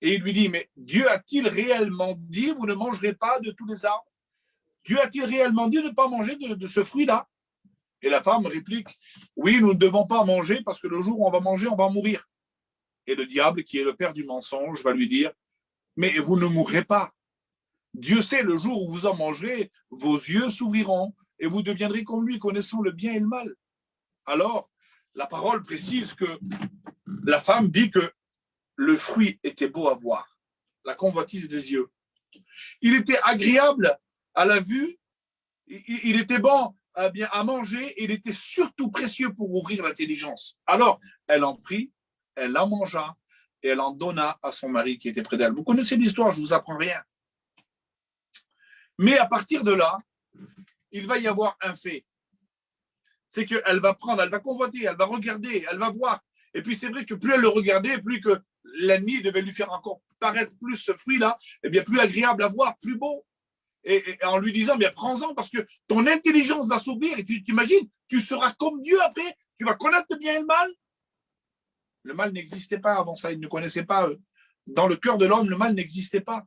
Et il lui dit, mais Dieu a-t-il réellement dit, vous ne mangerez pas de tous les arbres? Dieu a-t-il réellement dit de ne pas manger de ce fruit-là? Et la femme réplique, oui, nous ne devons pas manger parce que le jour où on va manger, on va mourir. Et le diable, qui est le père du mensonge, va lui dire, mais vous ne mourrez pas. Dieu sait, le jour où vous en mangerez, vos yeux s'ouvriront et vous deviendrez comme lui, connaissant le bien et le mal. Alors, la parole précise que la femme dit que le fruit était beau à voir, la convoitise des yeux. Il était agréable à la vue, il était bon à manger, et il était surtout précieux pour ouvrir l'intelligence. Alors, elle en prit, elle en mangea, et elle en donna à son mari qui était près d'elle. Vous connaissez l'histoire, je ne vous apprends rien. Mais à partir de là, il va y avoir un fait. C'est qu'elle va prendre, elle va convoiter, elle va regarder, elle va voir. Et puis c'est vrai que plus elle le regardait, plus que l'ennemi devait lui faire encore paraître plus ce fruit-là, et bien plus agréable à voir, plus beau. Et en lui disant, bien prends-en parce que ton intelligence va s'ouvrir et tu t'imagines, tu seras comme Dieu après, tu vas connaître le bien et le mal. Le mal n'existait pas avant ça, ils ne connaissaient pas. Dans le cœur de l'homme, le mal n'existait pas.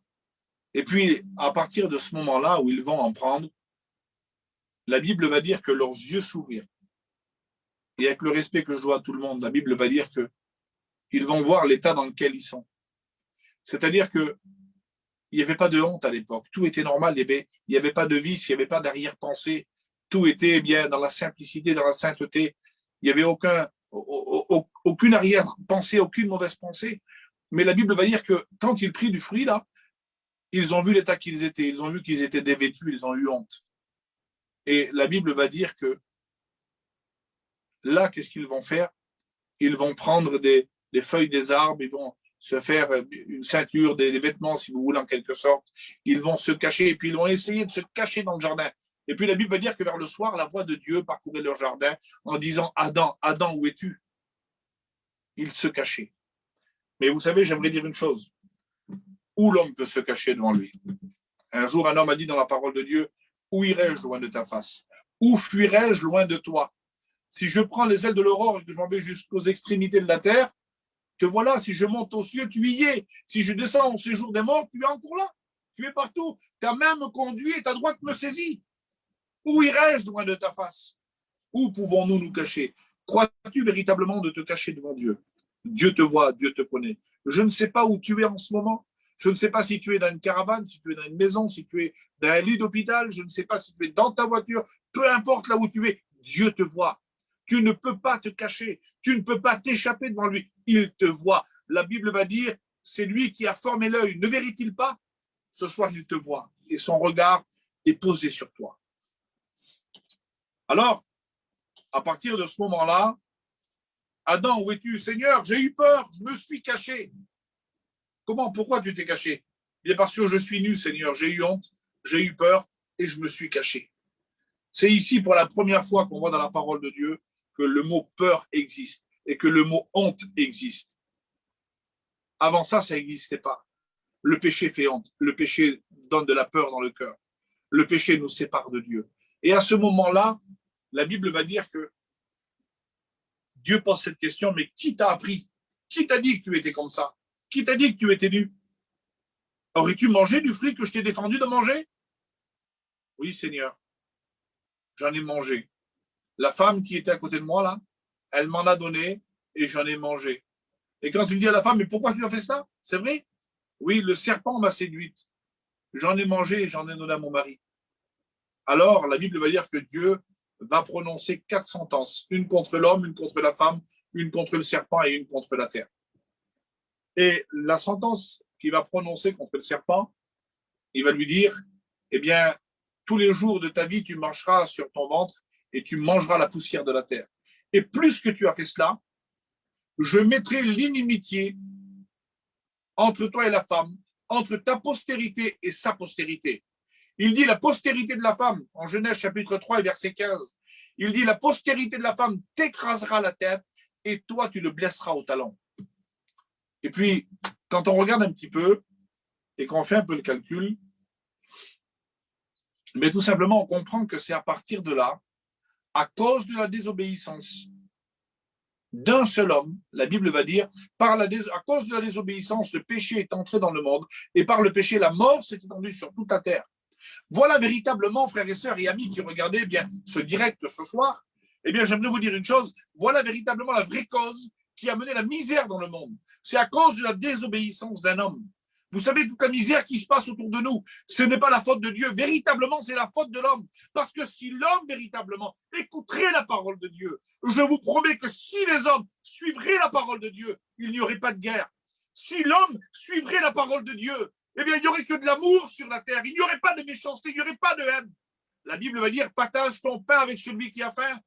Et puis, à partir de ce moment-là où ils vont en prendre, la Bible va dire que leurs yeux s'ouvrirent. Et avec le respect que je dois à tout le monde, la Bible va dire qu'ils vont voir l'état dans lequel ils sont. C'est-à-dire qu'il n'y avait pas de honte à l'époque. Tout était normal. Il n'y avait pas de vice, il n'y avait pas d'arrière-pensée. Tout était bien dans la simplicité, dans la sainteté. Il n'y avait aucune arrière-pensée, aucune mauvaise pensée. Mais la Bible va dire que quand ils prirent du fruit, là, ils ont vu l'état qu'ils étaient. Ils ont vu qu'ils étaient dévêtus, ils ont eu honte. Et la Bible va dire que là, qu'est-ce qu'ils vont faire? Ils vont prendre des feuilles des arbres, ils vont se faire une ceinture, des vêtements, si vous voulez, en quelque sorte. Ils vont se cacher, et puis ils vont essayer de se cacher dans le jardin. Et puis la Bible va dire que vers le soir, la voix de Dieu parcourait leur jardin en disant « Adam, Adam, où es-tu » Ils se cachaient. Mais vous savez, j'aimerais dire une chose. Où l'homme peut se cacher devant lui? Un jour, un homme a dit dans la parole de Dieu « Où irai-je loin de ta face? Où fuirai-je loin de toi? Si je prends les ailes de l'aurore et que je m'en vais jusqu'aux extrémités de la terre, te voilà, si je monte aux cieux, tu y es. Si je descends au séjour des morts, tu es encore là. Tu es partout. Ta main me conduit et ta droite me saisit. Où irai-je loin de ta face? Où pouvons-nous nous cacher? Crois-tu véritablement de te cacher devant Dieu? Dieu te voit, Dieu te connaît. Je ne sais pas où tu es en ce moment. Je ne sais pas si tu es dans une caravane, si tu es dans une maison, si tu es dans un lit d'hôpital. Je ne sais pas si tu es dans ta voiture. Peu importe là où tu es, Dieu te voit. Tu ne peux pas te cacher. Tu ne peux pas t'échapper devant lui. Il te voit. La Bible va dire, c'est lui qui a formé l'œil. Ne verrait-il pas? Ce soir, il te voit. Et son regard est posé sur toi. Alors, à partir de ce moment-là, Adam, où es-tu? Seigneur, j'ai eu peur, je me suis caché. Comment? Pourquoi tu t'es caché? Bien parce que je suis nu, Seigneur. J'ai eu honte, j'ai eu peur et je me suis caché. C'est ici pour la première fois qu'on voit dans la parole de Dieu que le mot peur existe et que le mot honte existe. Avant ça, ça n'existait pas. Le péché fait honte. Le péché donne de la peur dans le cœur. Le péché nous sépare de Dieu. Et à ce moment-là, la Bible va dire que Dieu pose cette question, mais qui t'a appris? Qui t'a dit que tu étais comme ça? Qui t'a dit que tu étais nu? Aurais-tu mangé du fruit que je t'ai défendu de manger? Oui, Seigneur. J'en ai mangé. La femme qui était à côté de moi, là, elle m'en a donné et j'en ai mangé. Et quand tu dis à la femme, mais pourquoi tu as fait ça? C'est vrai? Oui, le serpent m'a séduite. J'en ai mangé et j'en ai donné à mon mari. Alors, la Bible va dire que Dieu va prononcer 4 sentences. Une contre l'homme, une contre la femme, une contre le serpent et une contre la terre. Et la sentence qu'il va prononcer contre le serpent, il va lui dire, eh bien, tous les jours de ta vie, tu marcheras sur ton ventre et tu mangeras la poussière de la terre. Et plus que tu as fait cela, je mettrai l'inimitié entre toi et la femme, entre ta postérité et sa postérité. Il dit la postérité de la femme, en Genèse chapitre 3 et verset 15, il dit la postérité de la femme t'écrasera la tête et toi tu le blesseras au talon. Et puis, quand on regarde un petit peu et qu'on fait un peu le calcul, mais tout simplement on comprend que c'est à partir de là, à cause de la désobéissance d'un seul homme, la Bible va dire, à cause de la désobéissance, le péché est entré dans le monde, et par le péché, la mort s'est étendue sur toute la terre. Voilà véritablement, frères et sœurs et amis qui regardaient eh bien, ce direct ce soir, eh bien, j'aimerais vous dire une chose, voilà véritablement la vraie cause qui a mené la misère dans le monde. C'est à cause de la désobéissance d'un homme. Vous savez, toute la misère qui se passe autour de nous, ce n'est pas la faute de Dieu. Véritablement, c'est la faute de l'homme. Parce que si l'homme, véritablement, écouterait la parole de Dieu, je vous promets que si les hommes suivraient la parole de Dieu, il n'y aurait pas de guerre. Si l'homme suivrait la parole de Dieu, eh bien, il n'y aurait que de l'amour sur la terre. Il n'y aurait pas de méchanceté, il n'y aurait pas de haine. La Bible va dire, partage ton pain avec celui qui a faim.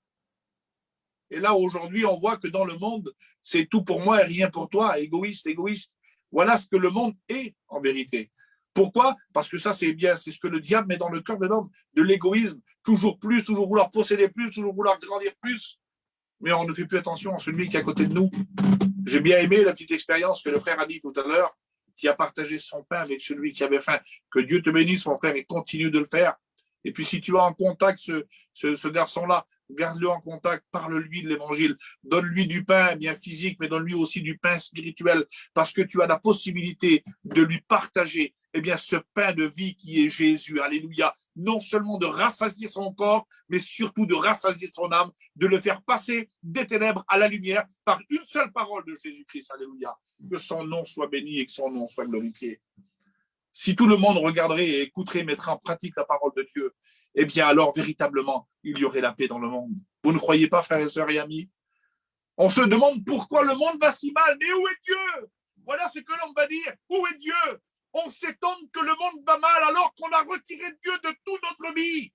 Et là, aujourd'hui, on voit que dans le monde, c'est tout pour moi et rien pour toi, égoïste, égoïste. Voilà ce que le monde est en vérité. Pourquoi? Parce que ça, c'est ce que le diable met dans le cœur de l'homme, de l'égoïsme. Toujours plus, toujours vouloir posséder plus, toujours vouloir grandir plus. Mais on ne fait plus attention à celui qui est à côté de nous. J'ai bien aimé la petite expérience que le frère a dit tout à l'heure, qui a partagé son pain avec celui qui avait faim. Que Dieu te bénisse, mon frère, et continue de le faire. Et puis si tu as en contact ce garçon-là, garde-le en contact, parle-lui de l'évangile, donne-lui du pain bien physique, mais donne-lui aussi du pain spirituel, parce que tu as la possibilité de lui partager eh bien, ce pain de vie qui est Jésus, alléluia, non seulement de rassasier son corps, mais surtout de rassasier son âme, de le faire passer des ténèbres à la lumière par une seule parole de Jésus-Christ, alléluia, que son nom soit béni et que son nom soit glorifié. Si tout le monde regarderait et écouterait, mettrait en pratique la parole de Dieu, eh bien alors véritablement, il y aurait la paix dans le monde. Vous ne croyez pas, frères et sœurs et amis? On se demande pourquoi le monde va si mal. Mais où est Dieu? Voilà ce que l'on va dire. Où est Dieu? On s'étonne que le monde va mal alors qu'on a retiré Dieu de toute notre vie.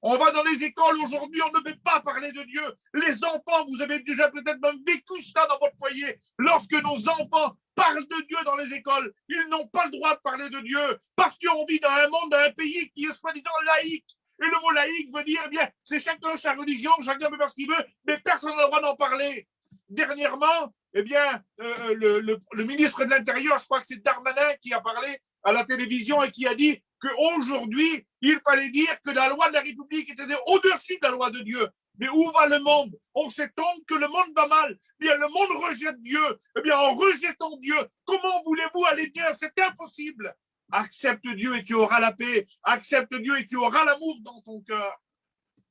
On va dans les écoles aujourd'hui, on ne peut pas parler de Dieu. Les enfants, vous avez déjà peut-être même vécu ça dans votre foyer. Lorsque nos enfants parlent de Dieu dans les écoles, ils n'ont pas le droit de parler de Dieu parce qu'on vit dans un monde, dans un pays qui est soi-disant laïque. Et le mot laïque veut dire, eh bien, c'est chacun sa religion, chacun peut faire ce qu'il veut, mais personne n'a le droit d'en parler. Dernièrement, eh bien, le ministre de l'Intérieur, je crois que c'est Darmanin qui a parlé à la télévision et qui a dit qu'aujourd'hui, il fallait dire que la loi de la République était au-dessus de la loi de Dieu. Mais où va le monde? On s'étonne que le monde va mal. Eh bien, le monde rejette Dieu. Eh bien, en rejetant Dieu, comment voulez-vous aller bien? C'est impossible. Accepte Dieu et tu auras la paix. Accepte Dieu et tu auras l'amour dans ton cœur.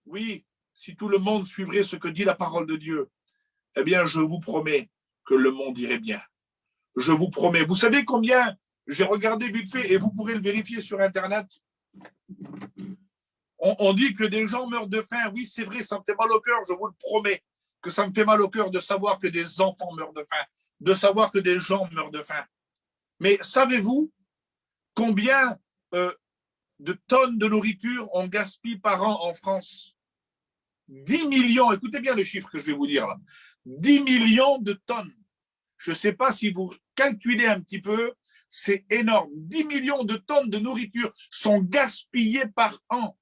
Oui, si tout le monde suivrait ce que dit la parole de Dieu, eh bien, je vous promets que le monde irait bien. Je vous promets. Vous savez combien j'ai regardé vite fait, et vous pourrez le vérifier sur Internet. On dit que des gens meurent de faim. Oui, c'est vrai, ça me fait mal au cœur, je vous le promets, que ça me fait mal au cœur de savoir que des enfants meurent de faim, de savoir que des gens meurent de faim. Mais savez-vous combien de tonnes de nourriture on gaspille par an en France? 10 millions, écoutez bien le chiffre que je vais vous dire là. 10 millions de tonnes. Je ne sais pas si vous calculez un petit peu, c'est énorme. 10 millions de tonnes de nourriture sont gaspillées par an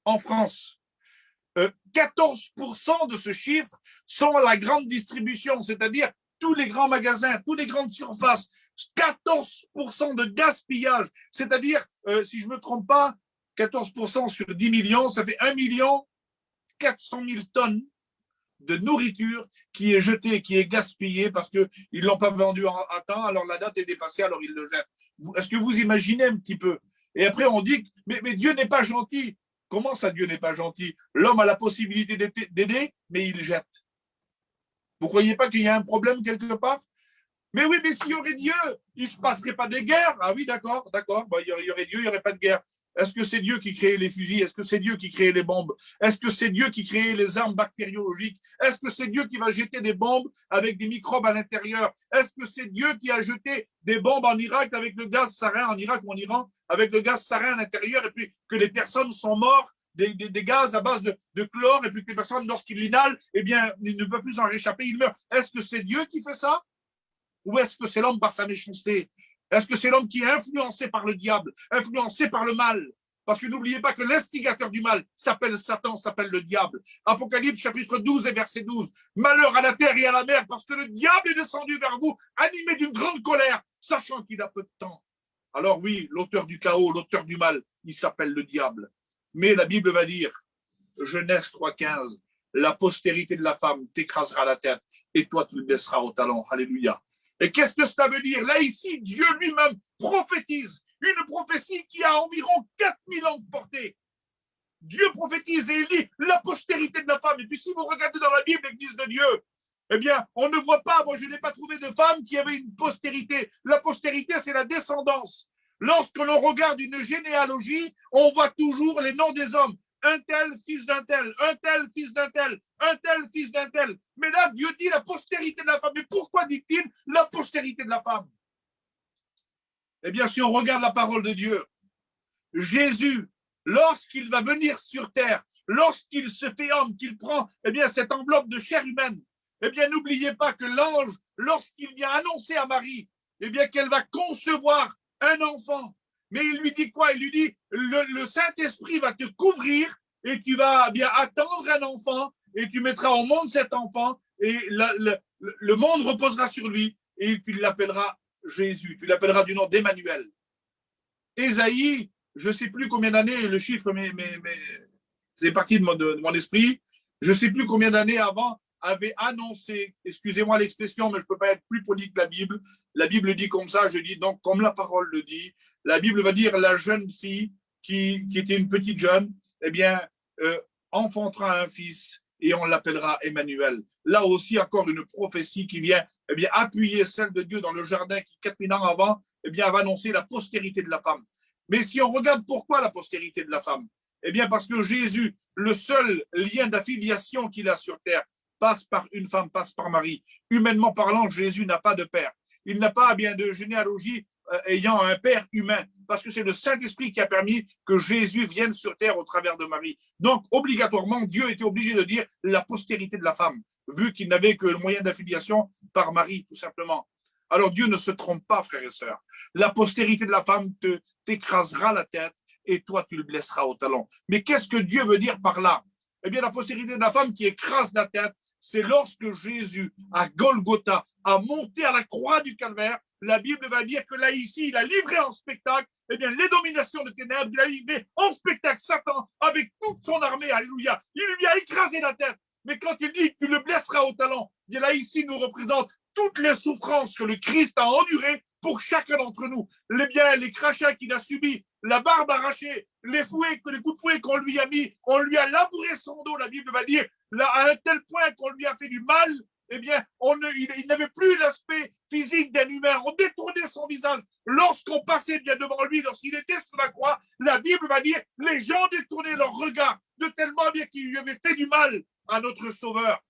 en France. 14% de ce chiffre sont à la grande distribution, c'est-à-dire tous les grands magasins, toutes les grandes surfaces. 14% de gaspillage, c'est-à-dire, si je ne me trompe pas, 14% sur 10 millions, ça fait 1 400 000 tonnes de nourriture qui est jetée, qui est gaspillée parce qu'ils ne l'ont pas vendu à temps, alors la date est dépassée, alors ils le jettent. Est-ce que vous imaginez un petit peu? Et après, on dit, mais Dieu n'est pas gentil. Comment ça, Dieu n'est pas gentil? L'homme a la possibilité d'aider, mais il jette. Vous ne croyez pas qu'il y a un problème quelque part? Mais oui, mais s'il y aurait Dieu, il ne se passerait pas des guerres. Ah oui, d'accord. Bah, il y aurait Dieu, il n'y aurait pas de guerre. Est-ce que c'est Dieu qui créait les fusils? Est-ce que c'est Dieu qui créait les bombes? Est-ce que c'est Dieu qui créait les armes bactériologiques? Est-ce que c'est Dieu qui va jeter des bombes avec des microbes à l'intérieur? Est-ce que c'est Dieu qui a jeté des bombes en Irak avec le gaz sarin, en Irak ou en Iran, avec le gaz sarin à l'intérieur, et puis que les personnes sont mortes des gaz à base de chlore, et puis que les personnes, lorsqu'ils l'inhalent, eh bien, ils ne peuvent plus en réchapper, ils meurent. Est-ce que c'est Dieu qui fait ça? Ou est-ce que c'est l'homme par sa méchanceté? Est-ce que c'est l'homme qui est influencé par le diable, influencé par le mal? Parce que n'oubliez pas que l'instigateur du mal s'appelle Satan, s'appelle le diable. Apocalypse chapitre 12 et verset 12. Malheur à la terre et à la mer, parce que le diable est descendu vers vous, animé d'une grande colère, sachant qu'il a peu de temps. Alors oui, l'auteur du chaos, l'auteur du mal, il s'appelle le diable. Mais la Bible va dire, Genèse 3,15, la postérité de la femme t'écrasera la tête et toi tu le baisseras au talon. Alléluia. Et qu'est-ce que cela veut dire? Là, ici, Dieu lui-même prophétise une prophétie qui a environ 4000 ans de portée. Dieu prophétise et il dit la postérité de la femme. Et puis si vous regardez dans la Bible, l'Église de Dieu, eh bien, on ne voit pas, moi je n'ai pas trouvé de femme qui avait une postérité. La postérité, c'est la descendance. Lorsque l'on regarde une généalogie, on voit toujours les noms des hommes. Un tel, fils d'un tel, un tel, fils d'un tel, un tel, fils d'un tel. Mais là, Dieu dit la postérité de la femme. Mais pourquoi dit-il la postérité de la femme? Eh bien, si on regarde la parole de Dieu, Jésus, lorsqu'il va venir sur terre, lorsqu'il se fait homme, qu'il prend eh bien, cette enveloppe de chair humaine, eh bien, n'oubliez pas que l'ange, lorsqu'il vient annoncer à Marie, eh bien, qu'elle va concevoir un enfant. Mais il lui dit quoi? Il lui dit, le Saint-Esprit va te couvrir et tu vas bien attendre un enfant et tu mettras au monde cet enfant et le monde reposera sur lui et tu l'appelleras Jésus. Tu l'appelleras du nom d'Emmanuel. Ésaïe, je ne sais plus combien d'années, le chiffre, mais c'est parti de mon esprit, je ne sais plus combien d'années avant, avait annoncé, excusez-moi l'expression, mais je ne peux pas être plus poli que la Bible dit comme ça, je dis donc comme la parole le dit, la Bible va dire la jeune fille qui était une petite jeune, eh bien, enfantera un fils et on l'appellera Emmanuel. Là aussi, encore une prophétie qui vient eh bien, appuyer celle de Dieu dans le jardin qui, 4000 ans avant, eh bien, va annoncer la postérité de la femme. Mais si on regarde pourquoi la postérité de la femme, eh bien, parce que Jésus, le seul lien d'affiliation qu'il a sur terre, passe par une femme, passe par Marie. Humainement parlant, Jésus n'a pas de père. Il n'a pas bien de généalogie ayant un père humain, parce que c'est le Saint-Esprit qui a permis que Jésus vienne sur terre au travers de Marie. Donc, obligatoirement, Dieu était obligé de dire la postérité de la femme, vu qu'il n'avait que le moyen d'affiliation par Marie, tout simplement. Alors, Dieu ne se trompe pas, frères et sœurs. La postérité de la femme t'écrasera la tête et toi, tu le blesseras au talon. Mais qu'est-ce que Dieu veut dire par là? Eh bien, la postérité de la femme qui écrase la tête, c'est lorsque Jésus, à Golgotha, a monté à la croix du calvaire. La Bible va dire que là, ici, il a livré en spectacle eh bien, les dominations de ténèbres, il a livré en spectacle Satan avec toute son armée, alléluia. Il lui a écrasé la tête. Mais quand il dit que tu le blesseras au talon, bien là, ici, nous représente toutes les souffrances que le Christ a endurées pour chacun d'entre nous. Les crachats qu'il a subis, la barbe arrachée, les coups de fouet qu'on lui a mis, on lui a labouré son dos, la Bible va dire, là, à un tel point qu'on lui a fait du mal, eh bien, il n'avait plus l'aspect physique d'un humain. On détournait son visage. Lorsqu'on passait bien devant lui, lorsqu'il était sur la croix, la Bible va dire, les gens détournaient leur regard de tellement bien qu'il lui avait fait du mal à notre Sauveur.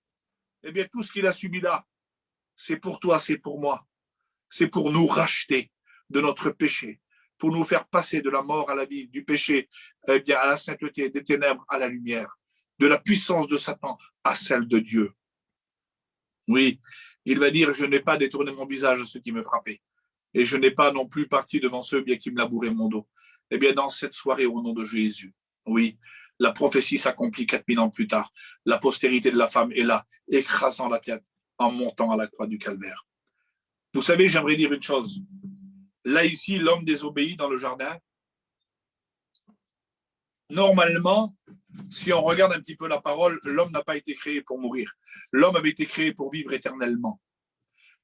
Eh bien, tout ce qu'il a subi là, c'est pour toi, c'est pour moi. C'est pour nous racheter de notre péché, pour nous faire passer de la mort à la vie, du péché eh bien, à la sainteté, des ténèbres à la lumière, de la puissance de Satan à celle de Dieu. Oui, il va dire, je n'ai pas détourné mon visage à ceux qui me frappaient, et je n'ai pas non plus parti devant ceux bien qui me labouraient mon dos. Eh bien, dans cette soirée, au nom de Jésus, oui, la prophétie s'accomplit 4000 ans plus tard. La postérité de la femme est là, écrasant la tête en montant à la croix du calvaire. Vous savez, j'aimerais dire une chose. Là, ici, l'homme désobéit dans le jardin. Normalement, si on regarde un petit peu la parole, l'homme n'a pas été créé pour mourir. L'homme avait été créé pour vivre éternellement.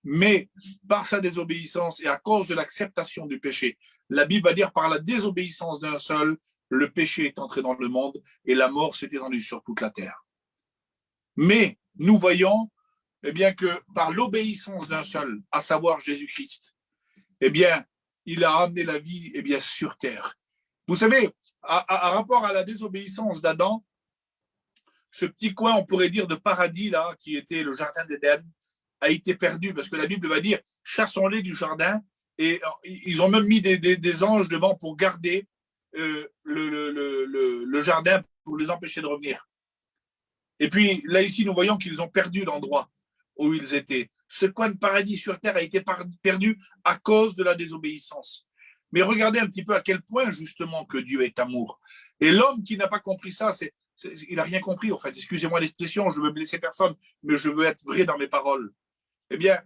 Mais par sa désobéissance et à cause de l'acceptation du péché, la Bible va dire par la désobéissance d'un seul, le péché est entré dans le monde et la mort s'est étendue sur toute la terre. Mais nous voyons eh bien, que par l'obéissance d'un seul, à savoir Jésus-Christ, eh bien, il a amené la vie eh bien, sur terre. Vous savez, à rapport à la désobéissance d'Adam, ce petit coin, on pourrait dire, de paradis, là, qui était le jardin d'Éden, a été perdu, parce que la Bible va dire, chassons-les du jardin, et ils ont même mis des anges devant pour garder le jardin, pour les empêcher de revenir. Et puis, là, ici, nous voyons qu'ils ont perdu l'endroit où ils étaient. Ce coin de paradis sur terre a été perdu à cause de la désobéissance. Mais regardez un petit peu à quel point, justement, que Dieu est amour. Et l'homme qui n'a pas compris ça, il n'a rien compris, en fait. Excusez-moi l'expression, je veux blesser personne, mais je veux être vrai dans mes paroles. Eh bien,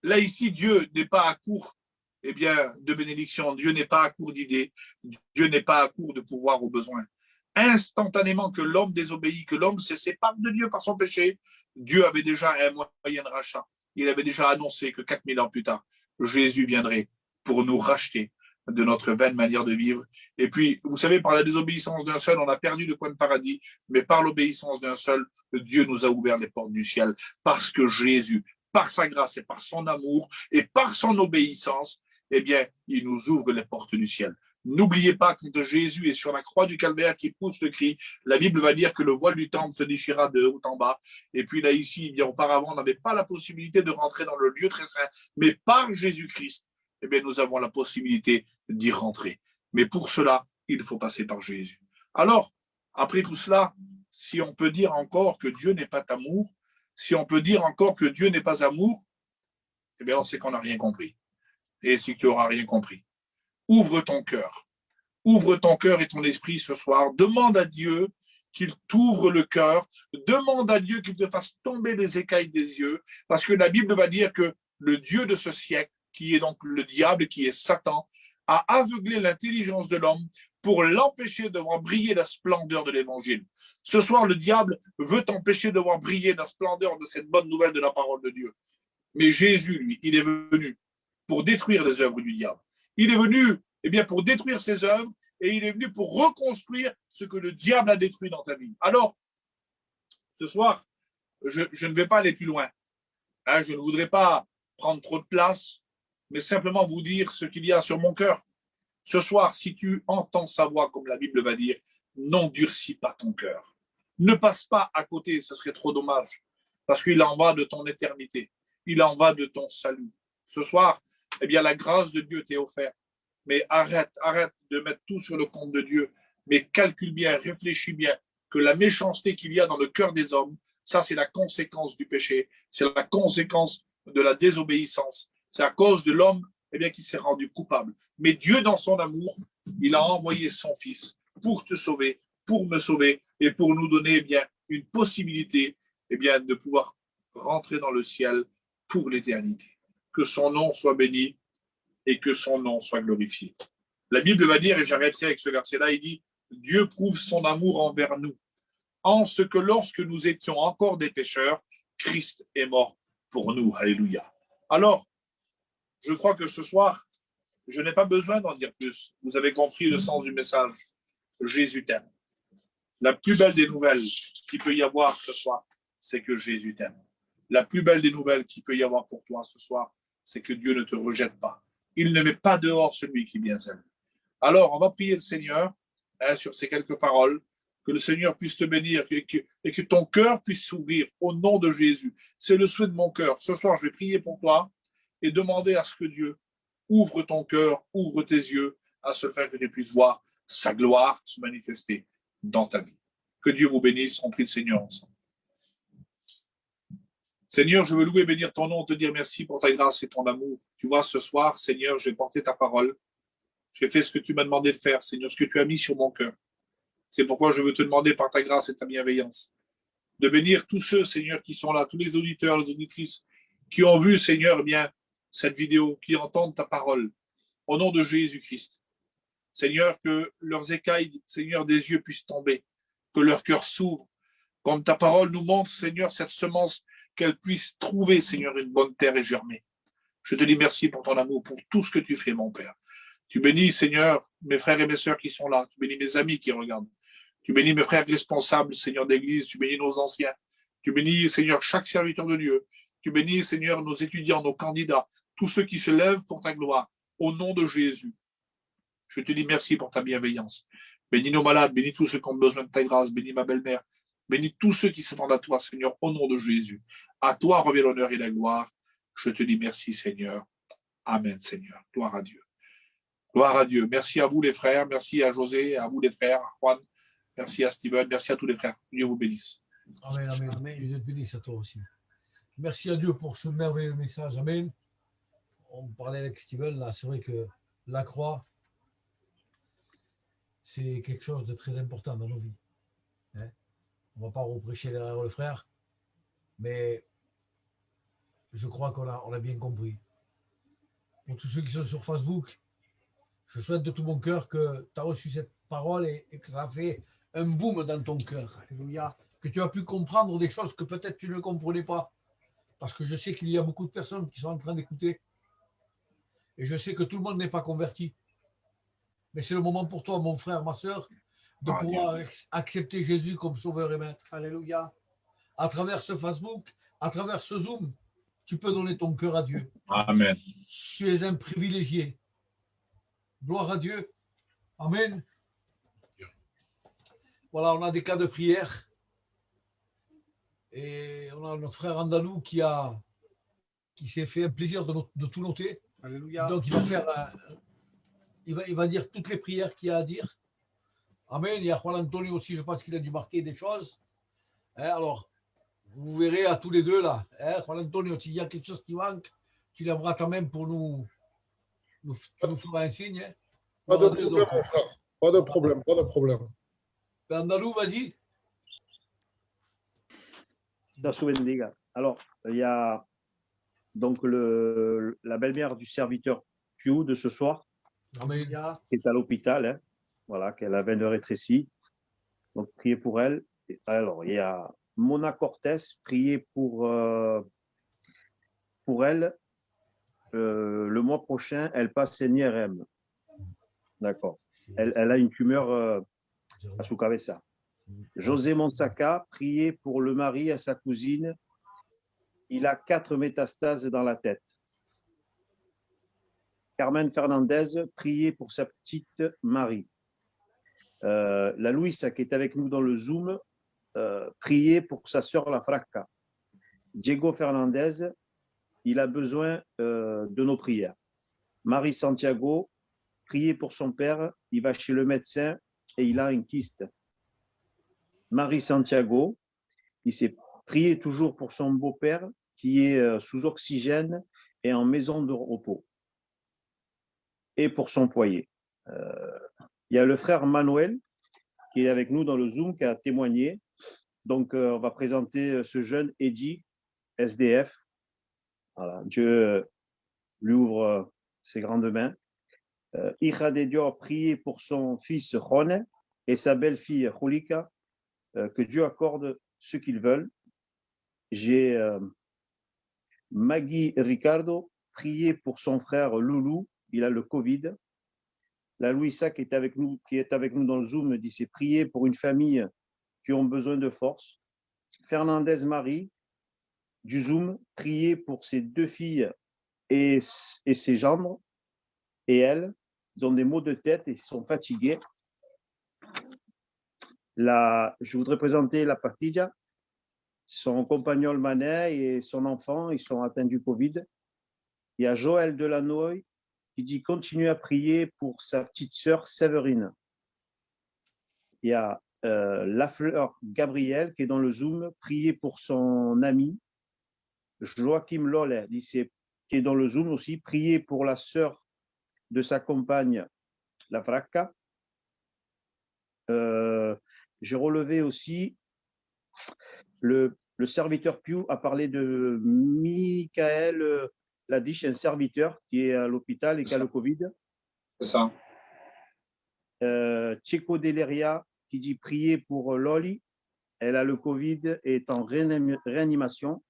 là, ici, Dieu n'est pas à court de bénédiction. Dieu n'est pas à court d'idées. Dieu n'est pas à court de pouvoir aux besoins. Instantanément que l'homme désobéit, que l'homme se sépare de Dieu par son péché, Dieu avait déjà un moyen de rachat. Il avait déjà annoncé que 4000 ans plus tard, Jésus viendrait pour nous racheter de notre vaine manière de vivre. Et puis, vous savez, par la désobéissance d'un seul, on a perdu le coin de paradis, mais par l'obéissance d'un seul, Dieu nous a ouvert les portes du ciel, parce que Jésus, par sa grâce et par son amour et par son obéissance, eh bien, il nous ouvre les portes du ciel. N'oubliez pas que quand Jésus est sur la croix du calvaire qui pousse le cri, la Bible va dire que le voile du temple se déchira de haut en bas. Et puis là, ici, bien auparavant, on n'avait pas la possibilité de rentrer dans le lieu très saint, mais par Jésus-Christ, eh bien, nous avons la possibilité d'y rentrer. Mais pour cela, il faut passer par Jésus. Alors, après tout cela, si on peut dire encore que Dieu n'est pas amour, si on peut dire encore que Dieu n'est pas amour, eh bien, on sait qu'on n'a rien compris. Et si tu n'auras rien compris, ouvre ton cœur. Ouvre ton cœur et ton esprit ce soir. Demande à Dieu qu'il t'ouvre le cœur. Demande à Dieu qu'il te fasse tomber les écailles des yeux. Parce que la Bible va dire que le Dieu de ce siècle, qui est donc le diable, qui est Satan, a aveuglé l'intelligence de l'homme pour l'empêcher de voir briller la splendeur de l'évangile. Ce soir, le diable veut t'empêcher de voir briller la splendeur de cette bonne nouvelle de la parole de Dieu. Mais Jésus, lui, il est venu pour détruire les œuvres du diable. Il est venu pour détruire ses œuvres et il est venu pour reconstruire ce que le diable a détruit dans ta vie. Alors, ce soir, je ne vais pas aller plus loin. Je ne voudrais pas prendre trop de place, mais simplement vous dire ce qu'il y a sur mon cœur. Ce soir, si tu entends sa voix, comme la Bible va dire, n'endurcis pas ton cœur. Ne passe pas à côté, ce serait trop dommage, parce qu'il en va de ton éternité. Il en va de ton salut. Ce soir, la grâce de Dieu t'est offerte. Mais arrête de mettre tout sur le compte de Dieu. Mais calcule bien, réfléchis bien que la méchanceté qu'il y a dans le cœur des hommes, ça c'est la conséquence du péché, c'est la conséquence de la désobéissance. C'est à cause de l'homme qui s'est rendu coupable. Mais Dieu, dans son amour, il a envoyé son Fils pour te sauver, pour me sauver et pour nous donner une possibilité de pouvoir rentrer dans le ciel pour l'éternité. Que son nom soit béni et que son nom soit glorifié. La Bible va dire, et j'arrêterai avec ce verset-là, il dit « Dieu prouve son amour envers nous, en ce que lorsque nous étions encore des pécheurs, Christ est mort pour nous. » Alléluia. Alors, je crois que ce soir, je n'ai pas besoin d'en dire plus. Vous avez compris le sens du message. Jésus t'aime. La plus belle des nouvelles qu'il peut y avoir ce soir, c'est que Jésus t'aime. La plus belle des nouvelles qu'il peut y avoir pour toi ce soir, c'est que Dieu ne te rejette pas. Il ne met pas dehors celui qui vient à lui. Alors, on va prier le Seigneur sur ces quelques paroles, que le Seigneur puisse te bénir et que ton cœur puisse s'ouvrir au nom de Jésus. C'est le souhait de mon cœur. Ce soir, je vais prier pour toi et demander à ce que Dieu ouvre ton cœur, ouvre tes yeux, à ce fait que tu puisses voir sa gloire se manifester dans ta vie. Que Dieu vous bénisse. On prie le Seigneur ensemble. Seigneur, je veux louer et bénir ton nom, te dire merci pour ta grâce et ton amour. Tu vois, ce soir, Seigneur, j'ai porté ta parole. J'ai fait ce que tu m'as demandé de faire, Seigneur, ce que tu as mis sur mon cœur. C'est pourquoi je veux te demander par ta grâce et ta bienveillance de bénir tous ceux, Seigneur, qui sont là, tous les auditeurs, les auditrices, qui ont vu, Seigneur, cette vidéo, qui entendent ta parole. Au nom de Jésus-Christ. Seigneur, que leurs écailles, Seigneur, des yeux puissent tomber, que leur cœur s'ouvre. Comme ta parole nous montre, Seigneur, cette semence, qu'elle puisse trouver, Seigneur, une bonne terre et germer. Je te dis merci pour ton amour, pour tout ce que tu fais, mon Père. Tu bénis, Seigneur, mes frères et mes sœurs qui sont là. Tu bénis mes amis qui regardent. Tu bénis mes frères responsables, Seigneur, d'église. Tu bénis nos anciens. Tu bénis, Seigneur, chaque serviteur de Dieu. Tu bénis, Seigneur, nos étudiants, nos candidats, tous ceux qui se lèvent pour ta gloire. Au nom de Jésus, je te dis merci pour ta bienveillance. Bénis nos malades, bénis tous ceux qui ont besoin de ta grâce, bénis ma belle-mère, bénis tous ceux qui s'attendent à toi, Seigneur, au nom de Jésus. À toi revient l'honneur et la gloire. Je te dis merci, Seigneur. Amen, Seigneur. Gloire à Dieu. Gloire à Dieu. Merci à vous, les frères. Merci à José, à vous, les frères, à Juan. Merci à Steven. Merci à tous les frères. Dieu vous bénisse. Amen, amen. Amen. Dieu te bénisse à toi aussi. Merci à Dieu pour ce merveilleux message. Amen. On parlait avec Steven, là, c'est vrai que la croix, c'est quelque chose de très important dans nos vies. Hein? On ne va pas reprêcher derrière le frère, mais je crois qu'on a bien compris. Pour tous ceux qui sont sur Facebook, je souhaite de tout mon cœur que tu as reçu cette parole et que ça a fait un boom dans ton cœur. Alléluia. Que tu as pu comprendre des choses que peut-être tu ne comprenais pas. Parce que je sais qu'il y a beaucoup de personnes qui sont en train d'écouter. Et je sais que tout le monde n'est pas converti. Mais c'est le moment pour toi, mon frère, ma soeur, de pouvoir accepter Jésus comme sauveur et maître. Alléluia. À travers ce Facebook, à travers ce Zoom, tu peux donner ton cœur à Dieu. Amen. Tu es un privilégié. Gloire à Dieu. Amen. Voilà, on a des cas de prière. Et on a notre frère Andalou qui s'est fait un plaisir de tout noter. Alléluia. Donc il va faire, il va dire toutes les prières qu'il y a à dire. Amen. Il y a Juan Antonio aussi, je pense qu'il a dû marquer des choses. Alors, vous verrez à tous les deux là. Juan Antonio, s'il y a quelque chose qui manque, tu lèveras ta main pour tu nous feras un signe. Hein. Pas de problème, mon frère. Pas de problème, pas de problème. Andalou, vas-y. Dios bendiga. Alors, il y a donc la belle-mère du serviteur Piu de ce soir, Amen. qui est à l'hôpital, hein, voilà, qui a la veine rétrécie. Donc, priez pour elle. Alors, il y a Mona Cortés, priez pour elle. Le mois prochain, elle passe un IRM. D'accord. Elle a une tumeur à su cabeza. José Monsaka, priez pour le mari à sa cousine. Il a 4 métastases dans la tête. Carmen Fernandez, priez pour sa petite Marie. La Louisa qui est avec nous dans le Zoom, priez pour sa sœur La Fracca. Diego Fernandez, il a besoin de nos prières. Marie Santiago, priez pour son père. Il va chez le médecin et il a un kyste. Marie Santiago, il s'est prié toujours pour son beau-père qui est sous oxygène et en maison de repos. Et pour son foyer. Il y a le frère Manuel qui est avec nous dans le Zoom, qui a témoigné. Donc, on va présenter ce jeune Eddy, SDF. Voilà, Dieu lui ouvre ses grandes mains. Hija de Dios, priez pour son fils Rone et sa belle-fille Julika. Que Dieu accorde ce qu'ils veulent. J'ai Maggie Ricardo, prier pour son frère Loulou, il a le Covid. La Louisa qui est avec nous dans le Zoom dit c'est prier pour une famille qui ont besoin de force. Fernandez Marie du Zoom, prier pour ses 2 filles et ses gendres et elles. Ils ont des maux de tête et ils sont fatigués. Je voudrais présenter la Patilla, son compagnon Manet et son enfant, ils sont atteints du Covid. Il y a Joël Delanoy qui dit continuez à prier pour sa petite sœur Séverine. Il y a Lafleur Gabriel qui est dans le Zoom, prier pour son ami. Joachim Lolle qui est dans le Zoom aussi, prier pour la sœur de sa compagne, la Fracca. J'ai relevé aussi le serviteur Piu a parlé de Michael Ladish, un serviteur qui est à l'hôpital et qui a le Covid. C'est ça. Checo Deleria qui dit prier pour Loli. Elle a le Covid et est en réanimation.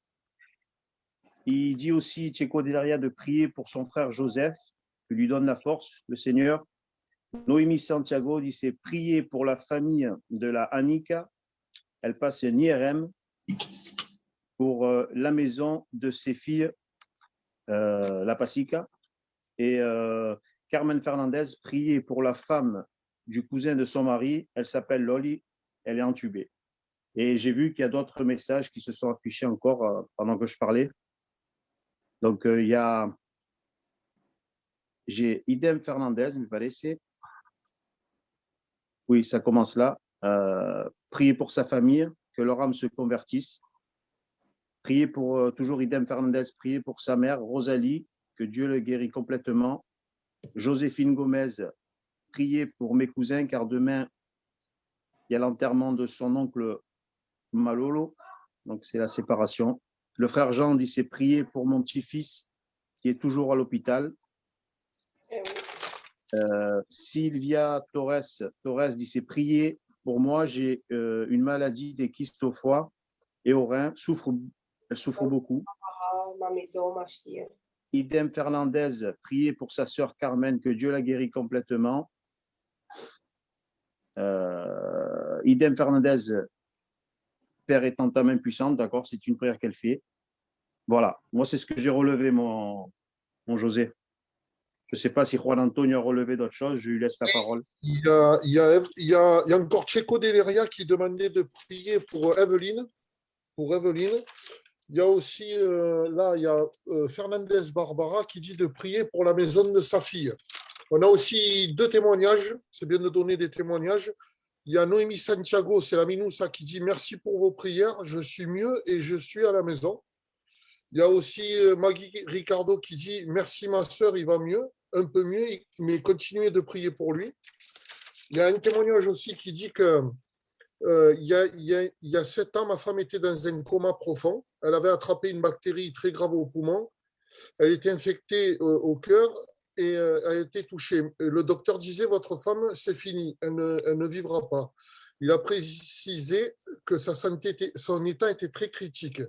Il dit aussi, Checo Deleria, de prier pour son frère Joseph, qui lui donne la force, le Seigneur. Noémie Santiago dit c'est prier pour la famille de la Annika. Elle passe un IRM pour la maison de ses filles, la Pasica. Et Carmen Fernandez, prier pour la femme du cousin de son mari. Elle s'appelle Loli, elle est entubée. Et j'ai vu qu'il y a d'autres messages qui se sont affichés encore pendant que je parlais. Donc, j'ai Idem Fernandez, me paraît. Oui, ça commence là. Priez pour sa famille, que leur âme se convertisse. Priez pour, toujours Idem Fernandez, priez pour sa mère, Rosalie, que Dieu le guérit complètement. Joséphine Gomez, priez pour mes cousins, car demain, il y a l'enterrement de son oncle Malolo, donc c'est la séparation. Le frère Jean dit, c'est prier pour mon petit-fils qui est toujours à l'hôpital. Sylvia Torres dit, c'est prier pour moi, j'ai une maladie des kystes au foie et au rein, elle souffre beaucoup. Idem Fernandez, priez pour sa sœur Carmen, que Dieu la guérit complètement. Idem Fernandez, Père étant ta main puissante, d'accord, c'est une prière qu'elle fait. Voilà, moi c'est ce que j'ai relevé, mon José. Je ne sais pas si Juan Antonio a relevé d'autres choses, je lui laisse la parole. Il y a encore Checo Deleria qui demandait de prier pour Evelyne. Il y a aussi, là, il y a Fernandez Barbara qui dit de prier pour la maison de sa fille. On a aussi 2 témoignages, c'est bien de donner des témoignages. Il y a Noémie Santiago, c'est la Minoussa, qui dit merci pour vos prières, je suis mieux et je suis à la maison. Il y a aussi Maggie Ricardo qui dit merci ma soeur, il va mieux, un peu mieux, mais continuez de prier pour lui. Il y a un témoignage aussi qui dit que il y a 7 ans, ma femme était dans un coma profond. Elle avait attrapé une bactérie très grave au poumon. Elle était infectée au cœur et elle a été touchée. Le docteur disait, votre femme, c'est fini, elle ne vivra pas. Il a précisé que son état était très critique.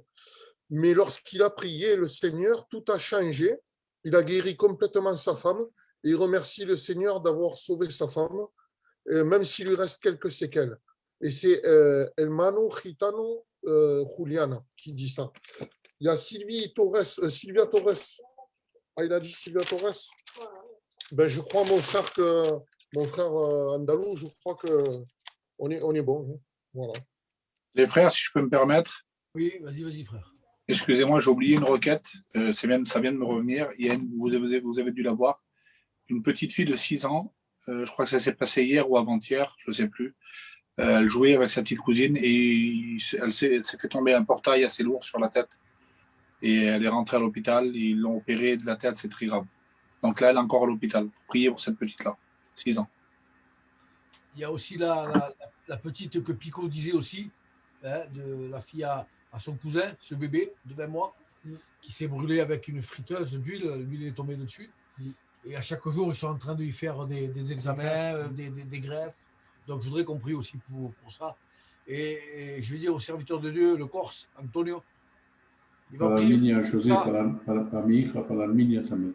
Mais lorsqu'il a prié le Seigneur, tout a changé. Il a guéri complètement sa femme et il remercie le Seigneur d'avoir sauvé sa femme, même s'il lui reste quelques séquelles. Et c'est Elmano Gitano Juliana qui dit ça. Il y a Sylvia Torres. Ah, il a dit Sylvia Torres. Ben, je crois, mon frère Andalou, je crois qu'on est bon. Voilà. Les frères, si je peux me permettre. Oui, vas-y, frère. Excusez-moi, j'ai oublié une requête. Ça vient de me revenir. Vous avez dû la voir. Une petite fille de 6 ans. Je crois que ça s'est passé hier ou avant-hier, je ne sais plus. Elle jouait avec sa petite cousine et elle s'est fait tomber un portail assez lourd sur la tête. Et elle est rentrée à l'hôpital. Ils l'ont opérée de la tête, c'est très grave. Donc là, elle est encore à l'hôpital. Priez pour cette petite-là, 6 ans. Il y a aussi la petite que Pico disait aussi, hein, de la fille à son cousin, ce bébé de 20 mois, qui s'est brûlé avec une friteuse d'huile. L'huile est tombée dessus. Et à chaque jour, ils sont en train de lui faire des examens, des greffes. Donc, je voudrais qu'on prie aussi pour ça. Et je vais dire au serviteur de Dieu, le Corse, Antonio, il va prier niña José, para mi hija, para la niña también.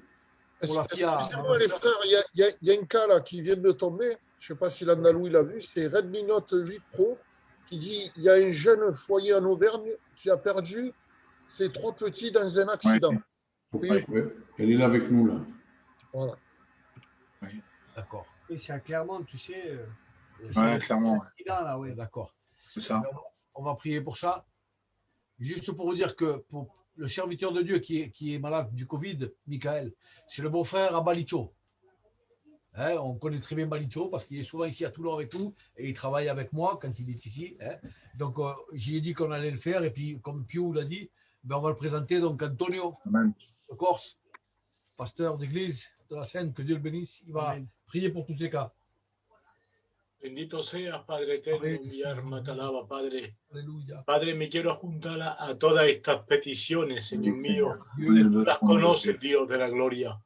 Excusez-moi les frères, il y a un cas là qui vient de tomber. Je ne sais pas si l'Andalou l'a vu. C'est Redmi Note 8 Pro qui dit il y a un jeune foyer en Auvergne qui a perdu ses 3 petits dans un accident. Oui. Elle est là avec nous là. Voilà. Oui. D'accord. Et c'est clairement, tu sais. Ouais, clairement. Là, ouais. D'accord. C'est ça. On va prier pour ça. Juste pour vous dire que pour le serviteur de Dieu qui est malade du Covid, Michael, c'est le beau-frère à Balicho. Hein, on connaît très bien Balicho parce qu'il est souvent ici à Toulon avec nous et il travaille avec moi quand il est ici. Hein. Donc, j'ai dit qu'on allait le faire et puis, comme Piu l'a dit, ben, on va le présenter. Donc, Antonio, le Corse, pasteur d'église de la Seine, que Dieu le bénisse, il va prier pour tous ces cas. Bendito seas, Padre eterno, mi alma te alaba, Padre. Aleluya. Padre, me quiero juntar a todas estas peticiones, Señor mío. Tú las conoces, Dios de la gloria.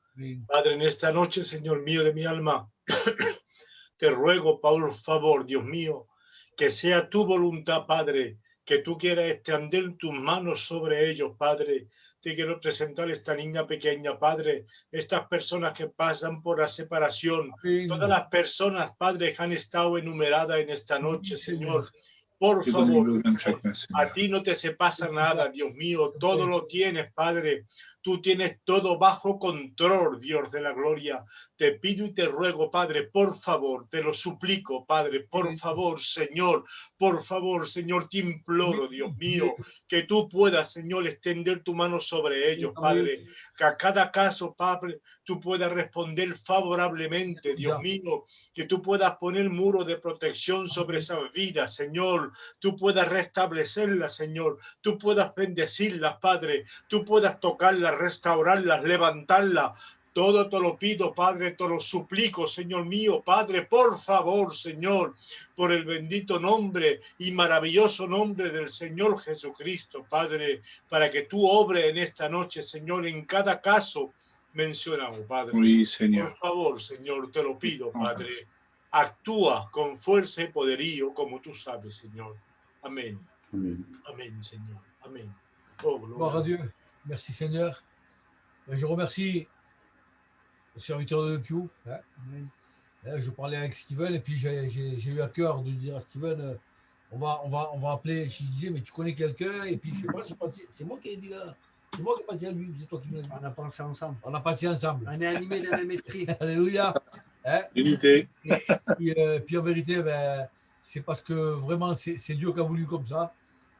Padre, en esta noche, Señor mío de mi alma, te ruego, por favor, Dios mío, que sea tu voluntad, Padre, que tú quieras extender tus manos sobre ellos, Padre. Te quiero presentar esta niña pequeña, Padre, estas personas que pasan por la separación, todas las personas, Padre, que han estado enumeradas en esta noche, Señor. Por favor, a ti no te se pasa nada, Dios mío, todo lo tienes, Padre. Tú tienes todo bajo control, Dios de la gloria. Te pido y te ruego, Padre, por favor, te lo suplico, Padre, por favor, Señor, te imploro, Dios mío, que tú puedas, Señor, extender tu mano sobre ellos, Padre, que a cada caso, Padre, tú puedas responder favorablemente, Dios mío, que tú puedas poner muro de protección sobre esas vidas, Señor, tú puedas restablecerlas, Señor, tú puedas bendecirlas, Padre, tú puedas tocarlas, restaurarlas, levantarlas. Todo te lo pido, Padre, te lo suplico, Señor mío, Padre, por favor, Señor, por el bendito nombre y maravilloso nombre del Señor Jesucristo, Padre, para que tú obres en esta noche, Señor, en cada caso mencionado, Padre. Oui, Señor. Por favor, Señor, te lo pido, Padre, actúa con fuerza y poderío, como tú sabes, Señor. Amén. Amén. Amén, Señor. Amén. Oh, Gloire à Dieu. Merci Seigneur. Je remercie le serviteur de Pew. Je parlais avec Steven et puis j'ai eu à cœur de dire à Steven, on va appeler. Je disais, mais tu connais quelqu'un? Et puis c'est moi qui ai dit là. C'est moi qui ai pensé à lui. C'est toi qui me l'as dit. On a pensé ensemble. On a pensé ensemble. On est animés d'un même esprit. Alléluia. Unité. Et puis en vérité, c'est parce que vraiment c'est Dieu qui a voulu comme ça.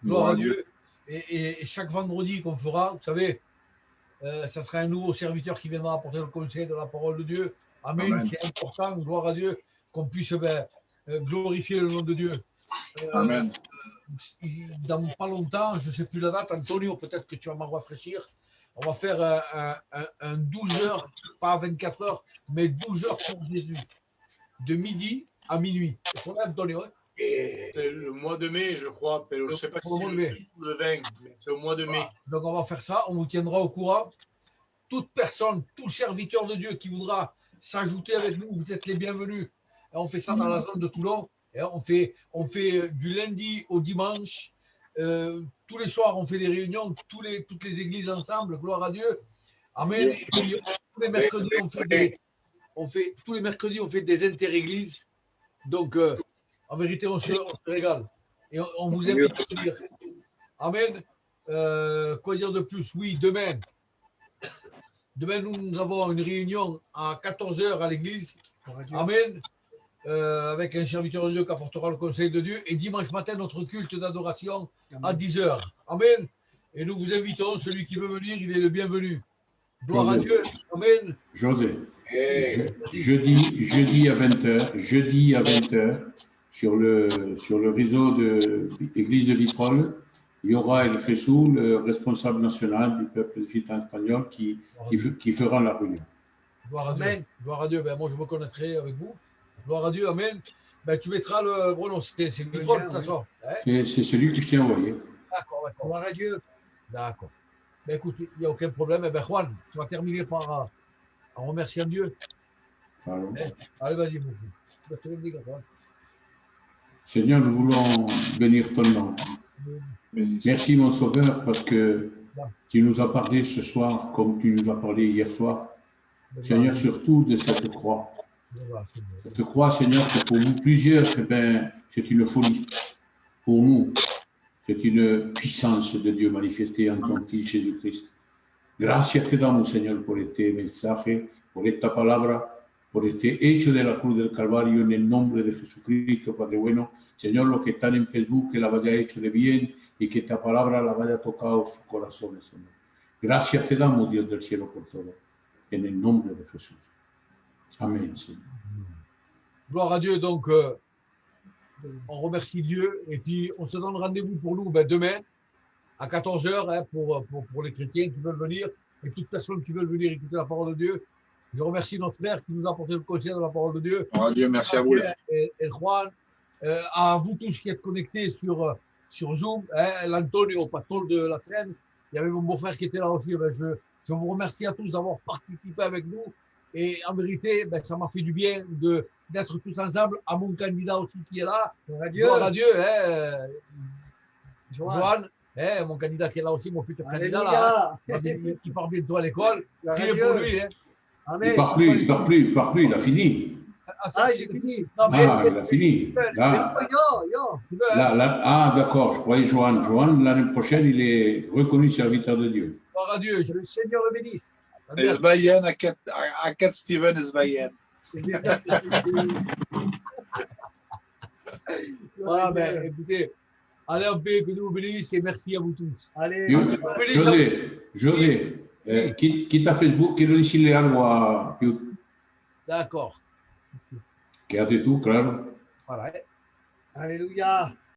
Gloire à Dieu. Et chaque vendredi qu'on fera, vous savez, ça sera un nouveau serviteur qui viendra apporter le conseil de la parole de Dieu. Amen. Amen. C'est important, gloire à Dieu, qu'on puisse glorifier le nom de Dieu. Amen. Dans pas longtemps, je ne sais plus la date, Antonio, peut-être que tu vas m'en rafraîchir. On va faire un 12 heures, pas 24 heures, mais 12 heures pour Jésus. De midi à minuit. C'est vrai, Antonio, hein? C'est le mois de mai, je crois, mais je ne sais pas si c'est le 10 ou le 20, mais c'est au mois de mai. Donc on va faire ça, on vous tiendra au courant. Toute personne, tout serviteur de Dieu qui voudra s'ajouter avec nous, vous êtes les bienvenus. Et on fait ça dans la zone de Toulon. Et on fait du lundi au dimanche. Tous les soirs, on fait des réunions, toutes les églises ensemble, gloire à Dieu. Amen. Et puis, tous les mercredis, tous les mercredis, on fait des interéglises. Donc, en vérité, on se régale. Et on vous invite à venir. Amen. Quoi dire de plus? Oui, demain. Demain, nous avons une réunion à 14h à l'église. Amen. Avec un serviteur de Dieu qui apportera le conseil de Dieu. Et dimanche matin, notre culte d'adoration à 10h. Amen. Et nous vous invitons, celui qui veut venir, il est le bienvenu. Gloire à Dieu. Amen. José, jeudi à 20h, sur le réseau de l'Église de Vitrolles, il y aura El Jesús, le responsable national du peuple gitan espagnol, qui fera la réunion. Gloire à Dieu. Gloire à Dieu. Ben, moi, je me connaîtrai avec vous. Gloire à Dieu. Amen. Ben, tu mettras le. Bon, non, c'est Vitrolles, de toute façon. C'est celui que je t'ai envoyé. D'accord. Gloire à Dieu. D'accord. Ben, écoute, il n'y a aucun problème. Eh ben, Juan, tu vas terminer en remerciant Dieu. Alors. Allez, vas-y, mon fils. Seigneur, nous voulons bénir ton nom. Merci, mon Sauveur, parce que tu nous as parlé ce soir, comme tu nous as parlé hier soir. Seigneur, surtout de cette croix. Cette croix, Seigneur, que pour nous plusieurs, c'est une folie. Pour nous, c'est une puissance de Dieu manifestée en ton Fils Jésus-Christ. Gracias te damos, Señor, por este mensaje, por esta palabra, por este hecho de la cruz del Calvario, en el nombre de Jesucristo, Padre bueno. Señor, los que están en Facebook, que la vaya hecho de bien y que esta palabra la vaya tocado sus corazones, Señor. Gracias te damos, Dios del cielo, por todo. En el nombre de Jesús. Amen, Seigneur. Gloire à Dieu. Donc, on remercie Dieu et puis on se donne rendez-vous pour nous demain à 14h pour les chrétiens qui veulent venir et toutes personnes qui veulent venir écouter la parole de Dieu. Je remercie notre frère qui nous a apporté le conseil de la parole de Dieu. Oh Dieu, merci à vous. Et Juan, à vous tous qui êtes connectés sur Zoom, l'Antonio, patron de la scène, il y avait mon beau-frère qui était là aussi. Je vous remercie à tous d'avoir participé avec nous. Et en vérité, ça m'a fait du bien d'être tous ensemble. À mon candidat aussi qui est là. Gloire à Dieu. Johan, mon candidat qui est là aussi, mon futur candidat là. Il part bientôt à l'école. Priez pour lui. Il part plus, il a fini. C'est fini. Il a fini. D'accord, je croyais Johan. Johan, l'année prochaine, il est reconnu serviteur de Dieu. Gloire à Dieu. Que le Seigneur le bénisse. Isbayen, Akat Steven Isbayen. Ah, ben, écoutez, allez en paix, que Dieu vous bénisse et merci à vous tous. Allez, José, quita Facebook, quiero decirle algo a Piut. D'accord. Quédate tú, claro. Voilà. Alléluia.